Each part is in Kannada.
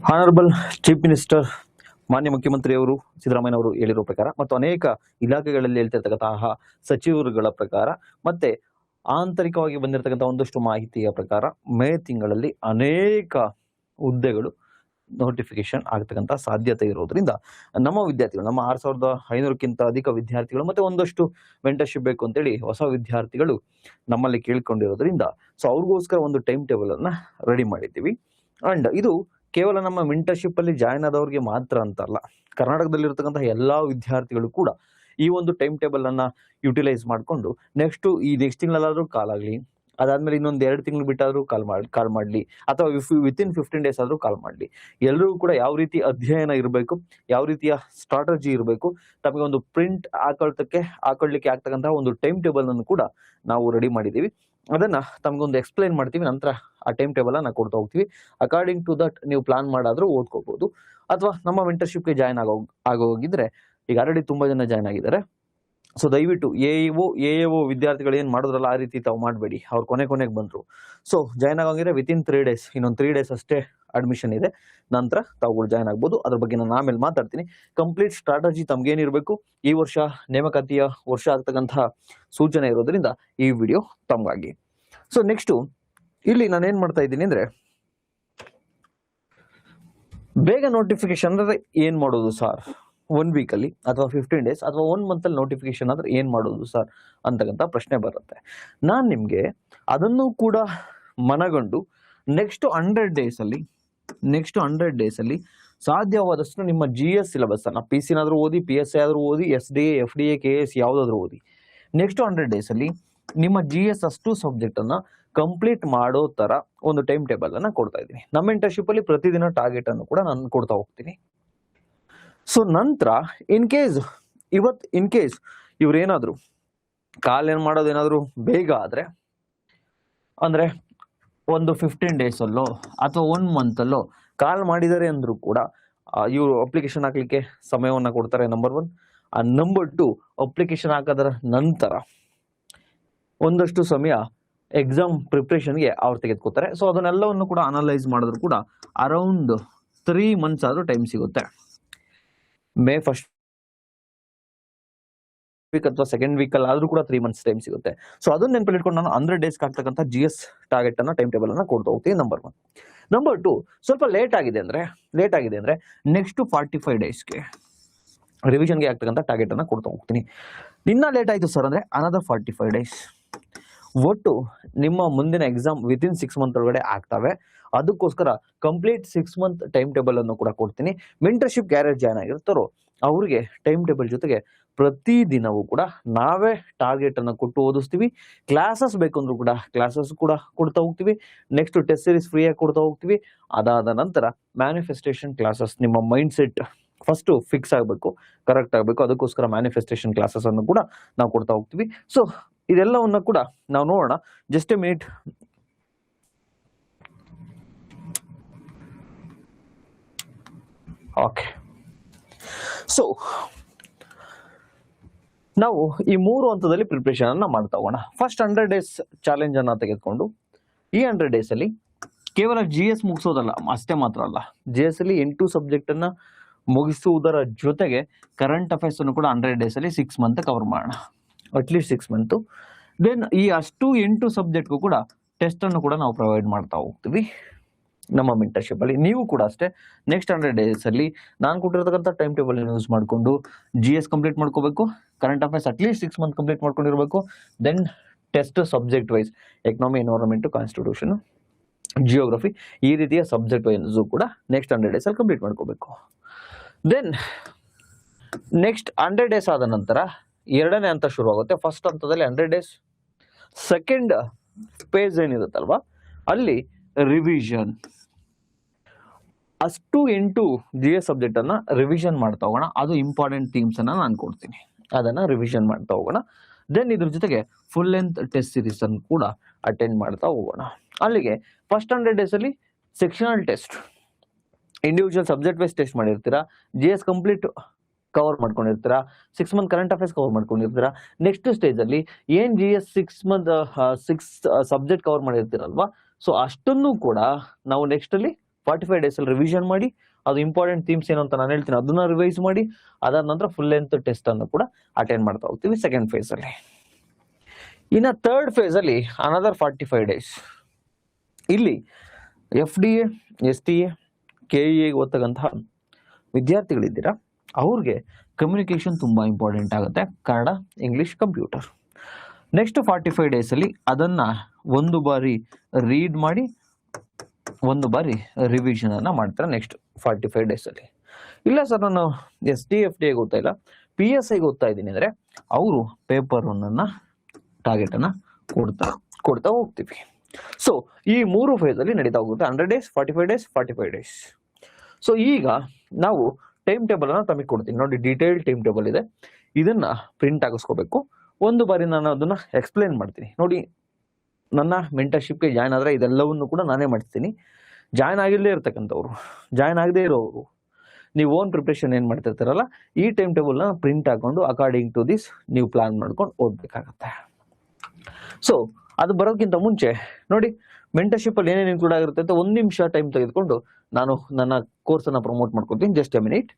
ಹಾನರಬಲ್ ಚೀಫ್ ಮಿನಿಸ್ಟರ್ ಮಾನ್ಯ ಮುಖ್ಯಮಂತ್ರಿಯವರು ಸಿದ್ದರಾಮಯ್ಯನವರು ಹೇಳಿರೋ ಪ್ರಕಾರ ಮತ್ತು ಅನೇಕ ಇಲಾಖೆಗಳಲ್ಲಿ ಹೇಳ್ತಿರ್ತಕ್ಕಂತಹ ಸಚಿವರುಗಳ ಪ್ರಕಾರ ಮತ್ತೆ ಆಂತರಿಕವಾಗಿ ಬಂದಿರತಕ್ಕಂಥ ಒಂದಷ್ಟು ಮಾಹಿತಿಯ ಪ್ರಕಾರ ಮೇ ತಿಂಗಳಲ್ಲಿ ಅನೇಕ ಹುದ್ದೆಗಳು ನೋಟಿಫಿಕೇಶನ್ ಆಗ್ತಕ್ಕಂಥ ಸಾಧ್ಯತೆ ಇರೋದ್ರಿಂದ ನಮ್ಮ ವಿದ್ಯಾರ್ಥಿಗಳು, ನಮ್ಮ 6,500ಕ್ಕಿಂತ ಅಧಿಕ ವಿದ್ಯಾರ್ಥಿಗಳು ಮತ್ತೆ ಒಂದಷ್ಟು ಮೆಂಟರ್ಶಿಪ್ ಬೇಕು ಅಂತೇಳಿ ಹೊಸ ವಿದ್ಯಾರ್ಥಿಗಳು ನಮ್ಮಲ್ಲಿ ಕೇಳ್ಕೊಂಡಿರೋದ್ರಿಂದ ಸೊ ಅವ್ರಿಗೋಸ್ಕರ ಒಂದು ಟೈಮ್ ಟೇಬಲ್ ಅನ್ನ ರೆಡಿ ಮಾಡಿದ್ದೀವಿ. ಅಂಡ್ ಇದು ಕೇವಲ ನಮ್ಮ ಮೆಂಟರ್ಶಿಪ್ ಅಲ್ಲಿ ಜಾಯ್ನ್ ಆದವ್ರಿಗೆ ಮಾತ್ರ ಅಂತಲ್ಲ, ಕರ್ನಾಟಕದಲ್ಲಿರ್ತಕ್ಕಂತಹ ಎಲ್ಲಾ ವಿದ್ಯಾರ್ಥಿಗಳು ಕೂಡ ಈ ಒಂದು ಟೈಮ್ ಟೇಬಲ್ ಅನ್ನ ಯುಟಿಲೈಸ್ ಮಾಡಿಕೊಂಡು ನೆಕ್ಸ್ಟ್ ತಿಂಗಳಲ್ಲಾದ್ರೂ ಕಾಲ್ ಆಗಲಿ, ಅದಾದ್ಮೇಲೆ ಇನ್ನೊಂದು 2 ತಿಂಗಳು ಬಿಟ್ಟಾದ್ರೂ ಕಾಲ್ ಮಾಡಲಿ ಅಥವಾ ವಿತಿನ್ 15 ಡೇಸ್ ಆದ್ರೂ ಕಾಲ್ ಮಾಡಲಿ, ಎಲ್ಲರಿಗೂ ಕೂಡ ಯಾವ ರೀತಿ ಅಧ್ಯಯನ ಇರಬೇಕು, ಯಾವ ರೀತಿಯ ಸ್ಟ್ರಾಟಜಿ ಇರಬೇಕು, ತಮಗೆ ಒಂದು ಪ್ರಿಂಟ್ ಹಾಕೊಳ್ಳಿಕ್ಕೆ ಆಗ್ತಕ್ಕಂತಹ ಒಂದು ಟೈಮ್ ಟೇಬಲ್ ಅನ್ನು ಕೂಡ ನಾವು ರೆಡಿ ಮಾಡಿದ್ದೀವಿ. ಅದನ್ನ ತಮಗೊಂದು ಎಕ್ಸ್ಪ್ಲೈನ್ ಮಾಡ್ತೀವಿ, ನಂತರ ಆ ಟೈಮ್ ಟೇಬಲ್ ಅನ್ನ ಕೊಡ್ತಾ ಹೋಗ್ತೀವಿ. ಅಕಾರ್ಡಿಂಗ್ ಟು ದಟ್ ನೀವು ಪ್ಲಾನ್ ಮಾಡಾದ್ರೂ ಓದ್ಕೋಬಹುದು, ಅಥವಾ ನಮ್ಮ ಮೆಂಟರ್ಶಿಪ್ಗೆ ಜಾಯ್ನ್ ಆಗೋಗಿದ್ರೆ ಈಗ ಆಲ್ರೆಡಿ ತುಂಬಾ ಜನ ಜಾಯ್ನ್ ಆಗಿದ್ದಾರೆ. ಸೊ ದಯವಿಟ್ಟು ಎ ವಿದ್ಯಾರ್ಥಿಗಳು ಏನ್ ಮಾಡಿದ್ರಲ್ಲ ಆ ರೀತಿ ತಾವು ಮಾಡಬೇಡಿ, ಅವ್ರು ಕೊನೆಗೆ ಬಂದ್ರು. ಸೊ ಜಾಯ್ನ್ ಆಗೋಂಗಿದ್ರೆ ವಿತಿನ್ 3 ಡೇಸ್, ಇನ್ನೊಂದು 3 ಡೇಸ್ ಅಷ್ಟೇ ಅಡ್ಮಿಷನ್ ಇದೆ, ನಂತರ ತಾವುಗಳು ಜಾಯ್ನ್ ಆಗ್ಬೋದು. ಅದ್ರ ಬಗ್ಗೆ ನಾನು ಆಮೇಲೆ ಮಾತಾಡ್ತೀನಿ. ಕಂಪ್ಲೀಟ್ ಸ್ಟ್ರಾಟಜಿ ತಮ್ಗೇನಿರ್ಬೇಕು, ಈ ವರ್ಷ ನೇಮಕಾತಿಯ ವರ್ಷ ಆಗ್ತಕ್ಕಂತಹ ಸೂಚನೆ ಇರೋದ್ರಿಂದ ಈ ವಿಡಿಯೋ ತಮ್ಗಾಗಿ. ಸೊ ನೆಕ್ಸ್ಟ್ ಇಲ್ಲಿ ನಾನು ಏನ್ ಮಾಡ್ತಾ ಇದ್ದೀನಿ ಅಂದ್ರೆ, ಬೇಗ ನೋಟಿಫಿಕೇಶನ್ ಅಂದ್ರೆ ಏನ್ ಮಾಡೋದು ಸರ್, 1 ವೀಕಲ್ಲಿ ಅಥವಾ 15 ಡೇಸ್ ಅಥವಾ 1 ಮಂತಲ್ಲಿ ನೋಟಿಫಿಕೇಶನ್ ಆದ್ರೆ ಏನ್ ಮಾಡೋದು ಸರ್ ಅಂತಕ್ಕಂಥ ಪ್ರಶ್ನೆ ಬರುತ್ತೆ. ನಾನ್ ನಿಮ್ಗೆ ಅದನ್ನು ಕೂಡ ಮನಗಂಡು ನೆಕ್ಸ್ಟ್ 100 ಡೇಸ್ ಅಲ್ಲಿ ಸಾಧ್ಯವಾದಷ್ಟು ನಿಮ್ಮ GS ಸಿಲೆಬಸ್ ಅನ್ನ PC ನಾದ್ರೂ ಓದಿ, PSI ಆದ್ರೂ ಓದಿ, SDA, FDA, KS ಯಾವ್ದಾದ್ರು ಓದಿ, ನೆಕ್ಸ್ಟ್ 100 ಡೇಸ್ ಅಲ್ಲಿ ನಿಮ್ಮ GS ಅಷ್ಟು ಸಬ್ಜೆಕ್ಟ್ ಅನ್ನ ಕಂಪ್ಲೀಟ್ ಮಾಡೋ ತರ ಒಂದು ಟೈಮ್ ಟೇಬಲ್ ಅನ್ನ ಕೊಡ್ತಾ ಇದ್ದೀನಿ. ನಮ್ಮ ಇಂಟರ್ನ್ಶಿಪ್ ಅಲ್ಲಿ ಪ್ರತಿದಿನ ಟಾರ್ಗೆಟ್ ಅನ್ನು ಕೂಡ ನಾನು ಕೊಡ್ತಾ ಹೋಗ್ತೀನಿ. ಸೊ ನಂತರ ಇನ್ ಕೇಸ್ ಇವ್ರೇನಾದ್ರು ಕಾಲ್ ಏನ್ ಮಾಡೋದೇನಾದ್ರು ಬೇಗ ಆದ್ರೆ, ಅಂದ್ರೆ ಒಂದು 15 ಡೇಸ್ ಅಲ್ಲೋ ಅಥವಾ 1 ಮಂತ್ ಅಲ್ಲೋ ಕಾಲ್ ಮಾಡಿದ್ದಾರೆ ಅಂದ್ರೂ ಕೂಡ ಇವರು ಅಪ್ಲಿಕೇಶನ್ ಹಾಕ್ಲಿಕ್ಕೆ ಸಮಯವನ್ನ ಕೊಡ್ತಾರೆ, ನಂಬರ್ 1. ನಂಬರ್ 2, ಅಪ್ಲಿಕೇಶನ್ ಹಾಕೋದ್ರ ನಂತರ ಒಂದಷ್ಟು ಸಮಯ ಎಕ್ಸಾಮ್ ಪ್ರಿಪ್ರೇಷನ್ಗೆ ಅವ್ರು ತೆಗೆದುಕೋತಾರೆ. ಸೊ ಅದನ್ನೆಲ್ಲವನ್ನು ಕೂಡ ಅನಲೈಸ್ ಮಾಡಿದ್ರು ಕೂಡ ಅರೌಂಡ್ 3 ಮಂತ್ಸ್ ಆದ್ರೂ ಟೈಮ್ ಸಿಗುತ್ತೆ. ಮೇ ಫಸ್ಟ್ ವೀಕ್ ಅಥವಾ ಸೆಕೆಂಡ್ ವೀಕ್ ಅಲ್ಲಿ ಆದ್ರೂ ಕೂಡ 3 ಮಂತ್ಸ್ ಟೈಮ್ ಸಿಗುತ್ತೆ. ಸೊ ಅದನ್ನ ನೆನಪಲ್ಲಿ ಇಟ್ಕೊಂಡು ನಾನು 100 ಡೇಸ್ ಆಗ್ತಕ್ಕಂಥ GS ಟಾರ್ಗೆಟ್ ಅನ್ನ ಟೈಮ್ ಟೇಬಲ್ ಅನ್ನ ಕೊಡ್ತಾ ಹೋಗ್ತೀನಿ, ನಂಬರ್ 1. ನಂಬರ್ 2, ಸ್ವಲ್ಪ ಲೇಟ್ ಆಗಿದೆ ಅಂದ್ರೆ ನೆಕ್ಸ್ಟ್ 45 ಡೇಸ್ಗೆ ರಿವಿಷನ್ಗೆ ಆಗ್ತಕ್ಕಂಥ ಟಾರ್ಗೆಟ್ ಅನ್ನ ಕೊಡ್ತಾ ಹೋಗ್ತೀನಿ. ಇನ್ನ ಲೇಟ್ ಆಯ್ತು ಸರ್ ಅಂದ್ರೆ ಅನದರ್ 45 ಡೇಸ್. ಒಟ್ಟು ನಿಮ್ಮ ಮುಂದಿನ ಎಕ್ಸಾಮ್ ವಿತಿನ್ 6 ಮಂತ್ ಒಳಗಡೆ ಆಗ್ತವೆ. ಅದಕ್ಕೋಸ್ಕರ ಕಂಪ್ಲೀಟ್ 6 ಮಂತ್ ಟೈಮ್ ಟೇಬಲ್ ಅನ್ನು ಕೂಡ ಕೊಡ್ತೀನಿ. ಮೆಂಟರ್ಶಿಪ್ ಯಾರ್ಯಾರು ಜಾಯ್ನ್ ಆಗಿರ್ತಾರೋ ಅವ್ರಿಗೆ ಟೈಮ್ ಟೇಬಲ್ ಜೊತೆಗೆ ಪ್ರತಿ ದಿನವೂ ಕೂಡ ನಾವೇ ಟಾರ್ಗೆಟ್ ಅನ್ನ ಕೊಟ್ಟು ಓದಿಸ್ತೀವಿ. ಕ್ಲಾಸಸ್ ಬೇಕಂದ್ರೂ ಕೂಡ ಕ್ಲಾಸಸ್ ಕೂಡ ಕೊಡ್ತಾ ಹೋಗ್ತೀವಿ. ನೆಕ್ಸ್ಟ್ ಟೆಸ್ಟ್ ಸೀರೀಸ್ ಫ್ರೀಯಾಗಿ ಕೊಡ್ತಾ ಹೋಗ್ತೀವಿ. ಅದಾದ ನಂತರ ಮ್ಯಾನಿಫೆಸ್ಟೇಷನ್ ಕ್ಲಾಸಸ್, ನಿಮ್ಮ ಮೈಂಡ್ ಸೆಟ್ ಫಸ್ಟ್ ಫಿಕ್ಸ್ ಆಗಬೇಕು, ಕರೆಕ್ಟ್ ಆಗಬೇಕು, ಅದಕ್ಕೋಸ್ಕರ ಮ್ಯಾನಿಫೆಸ್ಟೇಷನ್ ಕ್ಲಾಸಸ್ ಅನ್ನು ಕೂಡ ನಾವು ಕೊಡ್ತಾ ಹೋಗ್ತೀವಿ. ಸೊ ಇದೆಲ್ಲವನ್ನ ಕೂಡ ನಾವು ನೋಡೋಣ. Just A minute. Okay, so ನಾವು ಈ 3 ಹಂತದಲ್ಲಿ ಪ್ರಿಪರೇಷನ್ ಅನ್ನ ಮಾಡ್ತಾ ಹೋಗೋಣ. ಫಸ್ಟ್ 100 ಡೇಸ್ ಚಾಲೆಂಜ್ ಅನ್ನ ತೆಗೆದುಕೊಂಡು ಈ 100 ಡೇಸ್ ಅಲ್ಲಿ ಕೇವಲ GS ಮುಗಿಸೋದಲ್ಲ ಅಷ್ಟೇ ಮಾತ್ರ ಅಲ್ಲ, GS ಅಲ್ಲಿ 8 ಸಬ್ಜೆಕ್ಟ್ ಅನ್ನ ಮುಗಿಸುವುದರ ಜೊತೆಗೆ ಕರೆಂಟ್ ಅಫೇರ್ಸ್ ಅನ್ನು ಕೂಡ 100 ಡೇಸ್ ಅಲ್ಲಿ 6 ಮಂತ್ ಕವರ್ ಮಾಡೋಣ, ಅಟ್ಲೀಸ್ಟ್ 6 ಮಂತ್. ದೆನ್ ಈ ಅಷ್ಟು 8 ಸಬ್ಜೆಕ್ಟ್ಗೂ ಕೂಡ ಟೆಸ್ಟ್ ಅನ್ನು ಕೂಡ ನಾವು ಪ್ರೊವೈಡ್ ಮಾಡ್ತಾ ಹೋಗ್ತೀವಿ ನಮ್ಮ ಮೆಂಟರ್ಶಿಪ್ ಅಲ್ಲಿ. ನೀವು ಕೂಡ ಅಷ್ಟೇ ನೆಕ್ಸ್ಟ್ 100 ಡೇಸ್ ಅಲ್ಲಿ ನಾನು ಕೊಟ್ಟಿರ್ತಕ್ಕಂಥ ಟೈಮ್ ಟೇಬಲ್ ಯೂಸ್ ಮಾಡಿಕೊಂಡು GS ಕಂಪ್ಲೀಟ್ ಮಾಡ್ಕೋಬೇಕು, current affairs at least 6 month complete ಮಾಡ್ಕೊಂಡಿರ್ಬೇಕು. Then test subject wise economy, environment, constitution, geography, ಈ ರೀತಿಯ ಸಬ್ಜೆಕ್ಟ್ ವೈಸ್ ಕೂಡ ನೆಕ್ಸ್ಟ್ 100 ಡೇಸ್ ಅಲ್ಲಿ ಕಂಪ್ಲೀಟ್ ಮಾಡ್ಕೋಬೇಕು. ದೆನ್ ನೆಕ್ಸ್ಟ್ 100 ಡೇಸ್ ಆದ ನಂತರ 2ನೇ ಹಂತ ಶುರು ಆಗುತ್ತೆ. ಫಸ್ಟ್ ಹಂತದಲ್ಲಿ 100 ಡೇಸ್, ಸೆಕೆಂಡ್ ಪೇಜ್ ಏನಿರುತ್ತಲ್ವಾ ಅಲ್ಲಿ ರಿವಿಷನ್. ಅಷ್ಟು 8 GS ಸಬ್ಜೆಕ್ಟ್ ಅನ್ನ ರಿವಿಷನ್ ಮಾಡ್ತಾ ಹೋಗೋಣ. ಅದು ಇಂಪಾರ್ಟೆಂಟ್ ಥೀಮ್ಸ್ ಅನ್ನ ನಾನು ಕೊಡ್ತೀನಿ, ಅದನ್ನ ರಿವಿಷನ್ ಮಾಡ್ತಾ ಹೋಗೋಣ. ದೆನ್ ಇದ್ರ ಜೊತೆಗೆ ಫುಲ್ ಲೆಂತ್ ಟೆಸ್ಟ್ ಸೀರೀಸ್ ಅನ್ನು ಕೂಡ ಅಟೆಂಡ್ ಮಾಡ್ತಾ ಹೋಗೋಣ. ಅಲ್ಲಿಗೆ ಫಸ್ಟ್ 100 ಡೇಸ್ ಅಲ್ಲಿ sectional test, individual subject wise test ಮಾಡಿರ್ತೀರಾ, GS ಕಂಪ್ಲೀಟ್ ಕವರ್ ಮಾಡ್ಕೊಂಡಿರ್ತೀರಾ, 6 ಮಂತ್ ಕರೆಂಟ್ ಅಫೇರ್ಸ್ ಕವರ್ ಮಾಡ್ಕೊಂಡಿರ್ತೀರಾ. ನೆಕ್ಸ್ಟ್ ಸ್ಟೇಜ್ ಅಲ್ಲಿ ಏನ್ GS 6 ಸಬ್ಜೆಕ್ಟ್ ಕವರ್ ಮಾಡಿರ್ತೀರಲ್ವಾ, ಸೊ ಅಷ್ಟನ್ನು ಕೂಡ ನಾವು ನೆಕ್ಸ್ಟ್ ಅಲ್ಲಿ 45 ಡೇಸ್ ಅಲ್ಲಿ ರಿವಿಷನ್ ಮಾಡಿ, ಅದು ಇಂಪಾರ್ಟೆಂಟ್ ಥೀಮ್ಸ್ ಏನು ಅಂತ ನಾನು ಹೇಳ್ತೀನಿ ಅದನ್ನ ರಿವೈಸ್ ಮಾಡಿ, ಅದಾದ ನಂತರ ಫುಲ್ ಲೆಂತ್ ಟೆಸ್ಟ್ ಅನ್ನು ಕೂಡ ಅಟೆಂಡ್ ಮಾಡ್ತಾ ಹೋಗ್ತೀವಿ ಸೆಕೆಂಡ್ ಫೇಸ್ ಅಲ್ಲಿ. ಇನ್ನು ಥರ್ಡ್ ಫೇಸ್ ಅಲ್ಲಿ ಅನದರ್ 45 ಡೇಸ್. ಇಲ್ಲಿ FDA, STA, KEA ಓದ್ತಕ್ಕಂತಹ ವಿದ್ಯಾರ್ಥಿಗಳಿದ್ದೀರಾ, ಅವ್ರಿಗೆ ಕಮ್ಯುನಿಕೇಶನ್ ತುಂಬಾ ಇಂಪಾರ್ಟೆಂಟ್ ಆಗುತ್ತೆ, Kannada, English, computer. Next 45 days ಅಲ್ಲಿ ಅದನ್ನ ಒಂದು ಬಾರಿ ರೀಡ್ ಮಾಡಿ, ಒಂದು ಬಾರಿ ರಿವಿಷನ್ ಅನ್ನ ಮಾಡ್ತಾರೆ ನೆಕ್ಸ್ಟ್ 45 ಡೇಸ್ ಅಲ್ಲಿ. ಇಲ್ಲ ಸರ್ ನಾನು ST FDA ಓದ್ತಾ ಇಲ್ಲ, PSI ಓದ್ತಾ ಇದ್ದೀನಿ ಅಂದ್ರೆ ಅವರು ಪೇಪರ್ ಒನ್ ಅನ್ನ ಟಾರ್ಗೆಟ್ ಅನ್ನ ಕೊಡ್ತಾ ಹೋಗ್ತೀವಿ. ಸೊ ಈ 3 ಫೇಸ್ ಅಲ್ಲಿ ನಡೀತಾ ಹೋಗುತ್ತೆ, 100 ಡೇಸ್, 45 ಡೇಸ್, 45 ಡೇಸ್. ಸೊ ಈಗ ನಾವು ಟೈಮ್ ಟೇಬಲ್ ಅನ್ನ ತಮಗೆ ಕೊಡ್ತೀನಿ ನೋಡಿ, ಡೀಟೇಲ್ ಟೈಮ್ ಟೇಬಲ್ ಇದೆ, ಇದನ್ನ ಪ್ರಿಂಟ್ ಆಗಿಸ್ಕೋಬೇಕು. ಒಂದು ಬಾರಿ ನಾನು ಅದನ್ನ ಎಕ್ಸ್ಪ್ಲೇನ್ ಮಾಡ್ತೀನಿ ನೋಡಿ. ನನ್ನ ಮೆಂಟರ್ಶಿಪ್ಗೆ ಜಾಯ್ನ್ ಆದ್ರೆ ಇದೆಲ್ಲವನ್ನು ಕೂಡ ನಾನೇ ಮಾಡಿಸ್ತೀನಿ. ಜಾಯ್ನ್ ಆಗಿಲ್ಲದೆ ಇರ್ತಕ್ಕಂಥವ್ರು, ಜಾಯ್ನ್ ಆಗದೆ ಇರೋರು, ನೀವು ಓನ್ ಪ್ರಿಪ್ರೇಷನ್ ಏನ್ ಮಾಡ್ತಿರ್ತಾರಲ್ಲ, ಈ ಟೈಮ್ ಟೇಬಲ್ನ ಪ್ರಿಂಟ್ ಹಾಕೊಂಡು ಅಕಾರ್ಡಿಂಗ್ ಟು ದಿಸ್ ನೀವು ಪ್ಲಾನ್ ಮಾಡ್ಕೊಂಡು ಓದ್ಬೇಕಾಗತ್ತೆ. ಸೊ ಅದು ಬರೋಕ್ಕಿಂತ ಮುಂಚೆ ನೋಡಿ, ಮೆಂಟರ್ಶಿಪ್ ಅಲ್ಲಿ ಏನೇನು ಇನ್ಕ್ಲೂಡ್ ಆಗಿರುತ್ತೆ ಅಂತ 1 ನಿಮಿಷ ಟೈಮ್ ತೆಗೆದುಕೊಂಡು ನಾನು ನನ್ನ ಕೋರ್ಸ್ ಅನ್ನ ಪ್ರಮೋಟ್ ಮಾಡ್ಕೊತೀನಿ. Just A minute.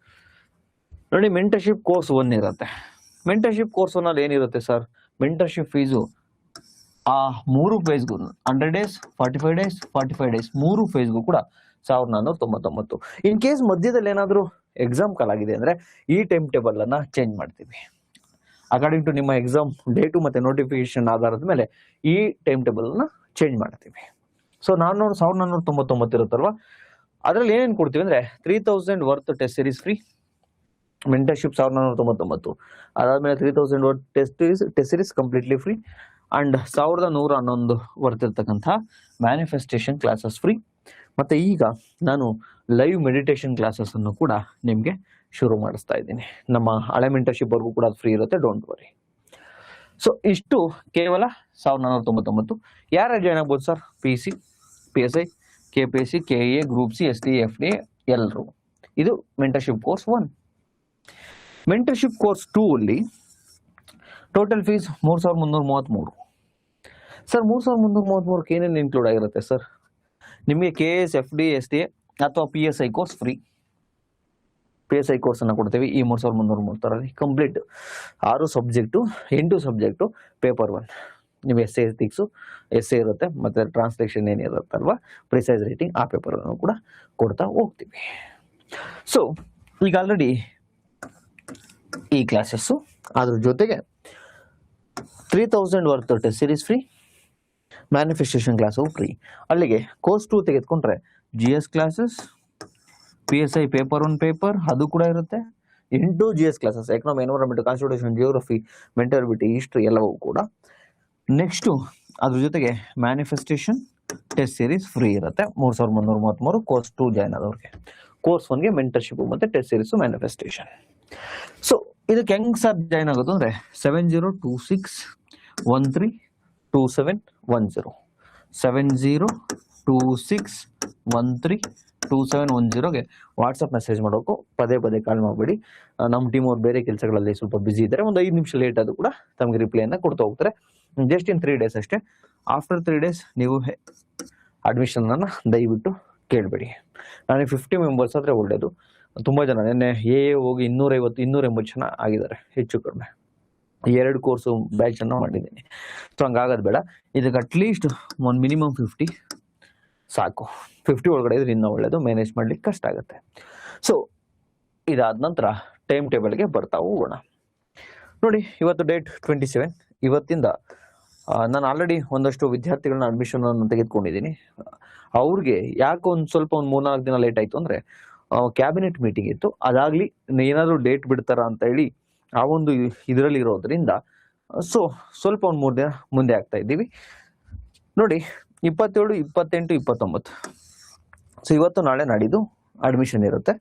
ನೋಡಿ, ಮೆಂಟರ್ಶಿಪ್ ಕೋರ್ಸ್ 1 ಇರುತ್ತೆ. ಮೆಂಟರ್ಶಿಪ್ ಕೋರ್ಸ್ 1 ಅಲ್ಲಿ ಏನಿರುತ್ತೆ ಸರ್, ಮೆಂಟರ್ಶಿಪ್ ಫೀಸು ಆ 3 ಫೇಸ್ಗೂ 100 ಡೇಸ್, 45 ಡೇಸ್, 45 ಡೇಸ್ 3 ಫೇಸ್ಗೂ ಕೂಡ 1499. ಇನ್ ಕೇಸ್ ಮಧ್ಯದಲ್ಲಿ ಏನಾದರೂ ಎಕ್ಸಾಮ್ ಕಾಲ್ ಆಗಿದೆ ಅಂದ್ರೆ ಈ ಟೈಮ್ ಟೇಬಲ್ ಅನ್ನ ಚೇಂಜ್ ಮಾಡ್ತೀವಿ ಅಕಾರ್ಡಿಂಗ್ ಟು ನಿಮ್ಮ ಎಕ್ಸಾಮ್ ಡೇಟು ಮತ್ತೆ ನೋಟಿಫಿಕೇಶನ್ ಆಧಾರದ ಮೇಲೆ ಈ ಟೈಮ್ ಟೇಬಲ್ ಅನ್ನ ಚೇಂಜ್ ಮಾಡ್ತೀವಿ. ಸೊ 1499 ಇರುತ್ತಲ್ವಾ, ಅದ್ರಲ್ಲಿ ಏನೇನು ಕೊಡ್ತೀವಿ ಅಂದ್ರೆ 3000 worth test series free, mentorship 1499, ಅದಾದ್ಮೇಲೆ 3000 worth test series completely free, and 1111 worth ಇರ್ತಕ್ಕಂಥ ಮ್ಯಾನಿಫೆಸ್ಟೇಷನ್ ಕ್ಲಾಸಸ್ ಫ್ರೀ. ಮತ್ತೆ ಈಗ ನಾನು ಲೈವ್ ಮೆಡಿಟೇಷನ್ ಕ್ಲಾಸಸ್ ಅನ್ನು ಕೂಡ ನಿಮ್ಗೆ ಶುರು ಮಾಡಿಸ್ತಾ ಇದ್ದೀನಿ. ನಮ್ಮ ಹಳೆ ಮೆಂಟರ್ಶಿಪ್ ವರ್ಗೂ ಕೂಡ ಫ್ರೀ ಇರುತ್ತೆ, ಡೋಂಟ್ ವರಿ. ಸೊ ಇಷ್ಟು ಕೇವಲ 1499. ಯಾರು ಜಾಯ್ನ್ ಆಗ್ಬೋದು sir? PC, PSI, KPSC, KEA, group C, STA, FDA ಎಲ್ಲರೂ. ಇದು ಮೆಂಟರ್ಶಿಪ್ ಕೋರ್ಸ್ 1. ಮೆಂಟರ್ಶಿಪ್ ಕೋರ್ಸ್ 2 ಅಲ್ಲಿ ಟೋಟಲ್ ಫೀಸ್ 3333. ಸರ್ 3333 ಏನೇನು ಇನ್ಕ್ಲೂಡ್ ಆಗಿರುತ್ತೆ ಸರ್? ನಿಮಗೆ KS, FD, STA ಅಥವಾ PSI course free. PSI course ಅನ್ನ ಕೊಡ್ತೀವಿ ಈ 3333 ಕಂಪ್ಲೀಟ್ 6 ಸಬ್ಜೆಕ್ಟು 8 ಸಬ್ಜೆಕ್ಟು ಪೇಪರ್ 1. ನೀವು essay ethics, essay ಇರುತ್ತೆ, ಮತ್ತೆ ಟ್ರಾನ್ಸ್ಲೇಷನ್ ಏನಿರುತ್ತಲ್ವಾ, ಪ್ರಿಸೈಸ್ ರೈಟಿಂಗ್, ಆ ಪೇಪರ್ ಅನ್ನು ಕೂಡ ಕೊಡ್ತಾ ಹೋಗ್ತೀವಿ. ಸೊ ಈಗ ಆಲ್ರೆಡಿ ಈ ಕ್ಲಾಸಸ್ಸು, ಅದ್ರ ಜೊತೆಗೆ 3000 worth test series free, manifestation class free. ಅಲ್ಲಿಗೆ ಕೋರ್ಸ್ 2 ತೆಗೆದುಕೊಂಡ್ರೆ GS classes, PSI paper 1 paper ಅದು ಕೂಡ ಇರುತ್ತೆ, 8 GS classes, economy, environment, constitution, geography, mentality, history ಎಲ್ಲವೂ ಕೂಡ. ನೆಕ್ಸ್ಟು ಅದ್ರ ಜೊತೆಗೆ ಮ್ಯಾನಿಫೆಸ್ಟೇಷನ್ ಟೆಸ್ಟ್ ಸೀರೀಸ್ ಫ್ರೀ ಇರುತ್ತೆ 3333 ಕೋರ್ಸ್ 2 ಜಾಯ್ನ್ ಆದವ್ರಿಗೆ. ಕೋರ್ಸ್ 1ಗೆ ಮೆಂಟರ್ಶಿಪ್ ಮತ್ತೆ ಟೆಸ್ಟ್ ಸೀರೀಸ್ ಮ್ಯಾನಿಫೆಸ್ಟೇಷನ್. ಸೊ ಇದಕ್ಕೆ ಹೆಂಗ್ ಸರ್ ಜಾಯ್ನ್ ಆಗೋದು ಅಂದ್ರೆ 7026132710 7026132710ಗೆ ವಾಟ್ಸಪ್ ಮೆಸೇಜ್ ಮಾಡೋಕು. ಪದೇ ಕಾಲ್ ಮಾಡಬೇಡಿ, ನಮ್ಮ ಟೀಮ್ ಅವ್ರು ಬೇರೆ ಕೆಲಸಗಳಲ್ಲಿ ಸ್ವಲ್ಪ ಬಿಸಿ ಇದ್ದಾರೆ, ಒಂದು 5 ನಿಮಿಷ ಲೇಟ್ ಆದ್ರೂ ಕೂಡ ತಮಗೆ ರಿಪ್ಲೈನ ಕೊಡ್ತಾ ಹೋಗ್ತಾರೆ. ಜಸ್ಟ್ ಇನ್ 3 ಡೇಸ್ ಅಷ್ಟೇ. ಆಫ್ಟರ್ 3 ಡೇಸ್ ನೀವು ಅಡ್ಮಿಷನ್ ಅನ್ನ ದಯವಿಟ್ಟು ಕೇಳಬೇಡಿ. ನನಗೆ 50 ಮೆಂಬರ್ಸ್ ಆದ್ರೆ ಒಳ್ಳೇದು. ತುಂಬಾ ಜನ ನೆನ್ನೆ ಹೋಗಿ 250-280 ಜನ ಆಗಿದ್ದಾರೆ ಹೆಚ್ಚು ಕಡಿಮೆ. 2 ಕೋರ್ಸು ಬ್ಯಾಚ್ ಅನ್ನ ಮಾಡಿದ್ದೀನಿ. ಸೊ ಹಂಗಾಗೋದು ಬೇಡ. ಇದಕ್ಕೆ ಅಟ್ಲೀಸ್ಟ್ ಒಂದು ಮಿನಿಮಮ್ 50 ಸಾಕು. 50 ಒಳಗಡೆ ಇದ್ರೆ ಇನ್ನೂ ಒಳ್ಳೇದು, ಮ್ಯಾನೇಜ್ ಮಾಡ್ಲಿಕ್ಕೆ ಕಷ್ಟ ಆಗುತ್ತೆ. ಸೊ ಇದಾದ ನಂತರ ಟೈಮ್ ಟೇಬಲ್ಗೆ ಬರ್ತಾ ಹೋಗೋಣ. ನೋಡಿ, ಇವತ್ತು ಡೇಟ್ 27. ಇವತ್ತಿಂದ ನಾನು ಆಲ್ರೆಡಿ ಒಂದಷ್ಟು ವಿದ್ಯಾರ್ಥಿಗಳನ್ನ ಅಡ್ಮಿಷನ್ ಅನ್ನು ತೆಗೆದುಕೊಂಡಿದ್ದೀನಿ. ಅವ್ರಿಗೆ ಯಾಕೆ ಒಂದು 3-4 ದಿನ ಲೇಟ್ ಆಯ್ತು ಅಂದ್ರೆ ಕ್ಯಾಬಿನೆಟ್ ಮೀಟಿಂಗ್ ಇತ್ತು, ಅದಾಗ್ಲಿ ಏನಾದ್ರು ಡೇಟ್ ಬಿಡ್ತಾರ ಅಂತ ಹೇಳಿ ಆ ಒಂದು ಇದರಲ್ಲಿ ಇರೋದ್ರಿಂದ ಸೊ ಸ್ವಲ್ಪ ಒಂದು 3 ದಿನ ಮುಂದೆ ಆಗ್ತಾ ಇದ್ದೀವಿ. ನೋಡಿ, 27, 28, 29. ಸೊ ಇವತ್ತು ನಾಳೆ ನಾಡಿದ್ದು ಅಡ್ಮಿಷನ್ ಇರುತ್ತೆ.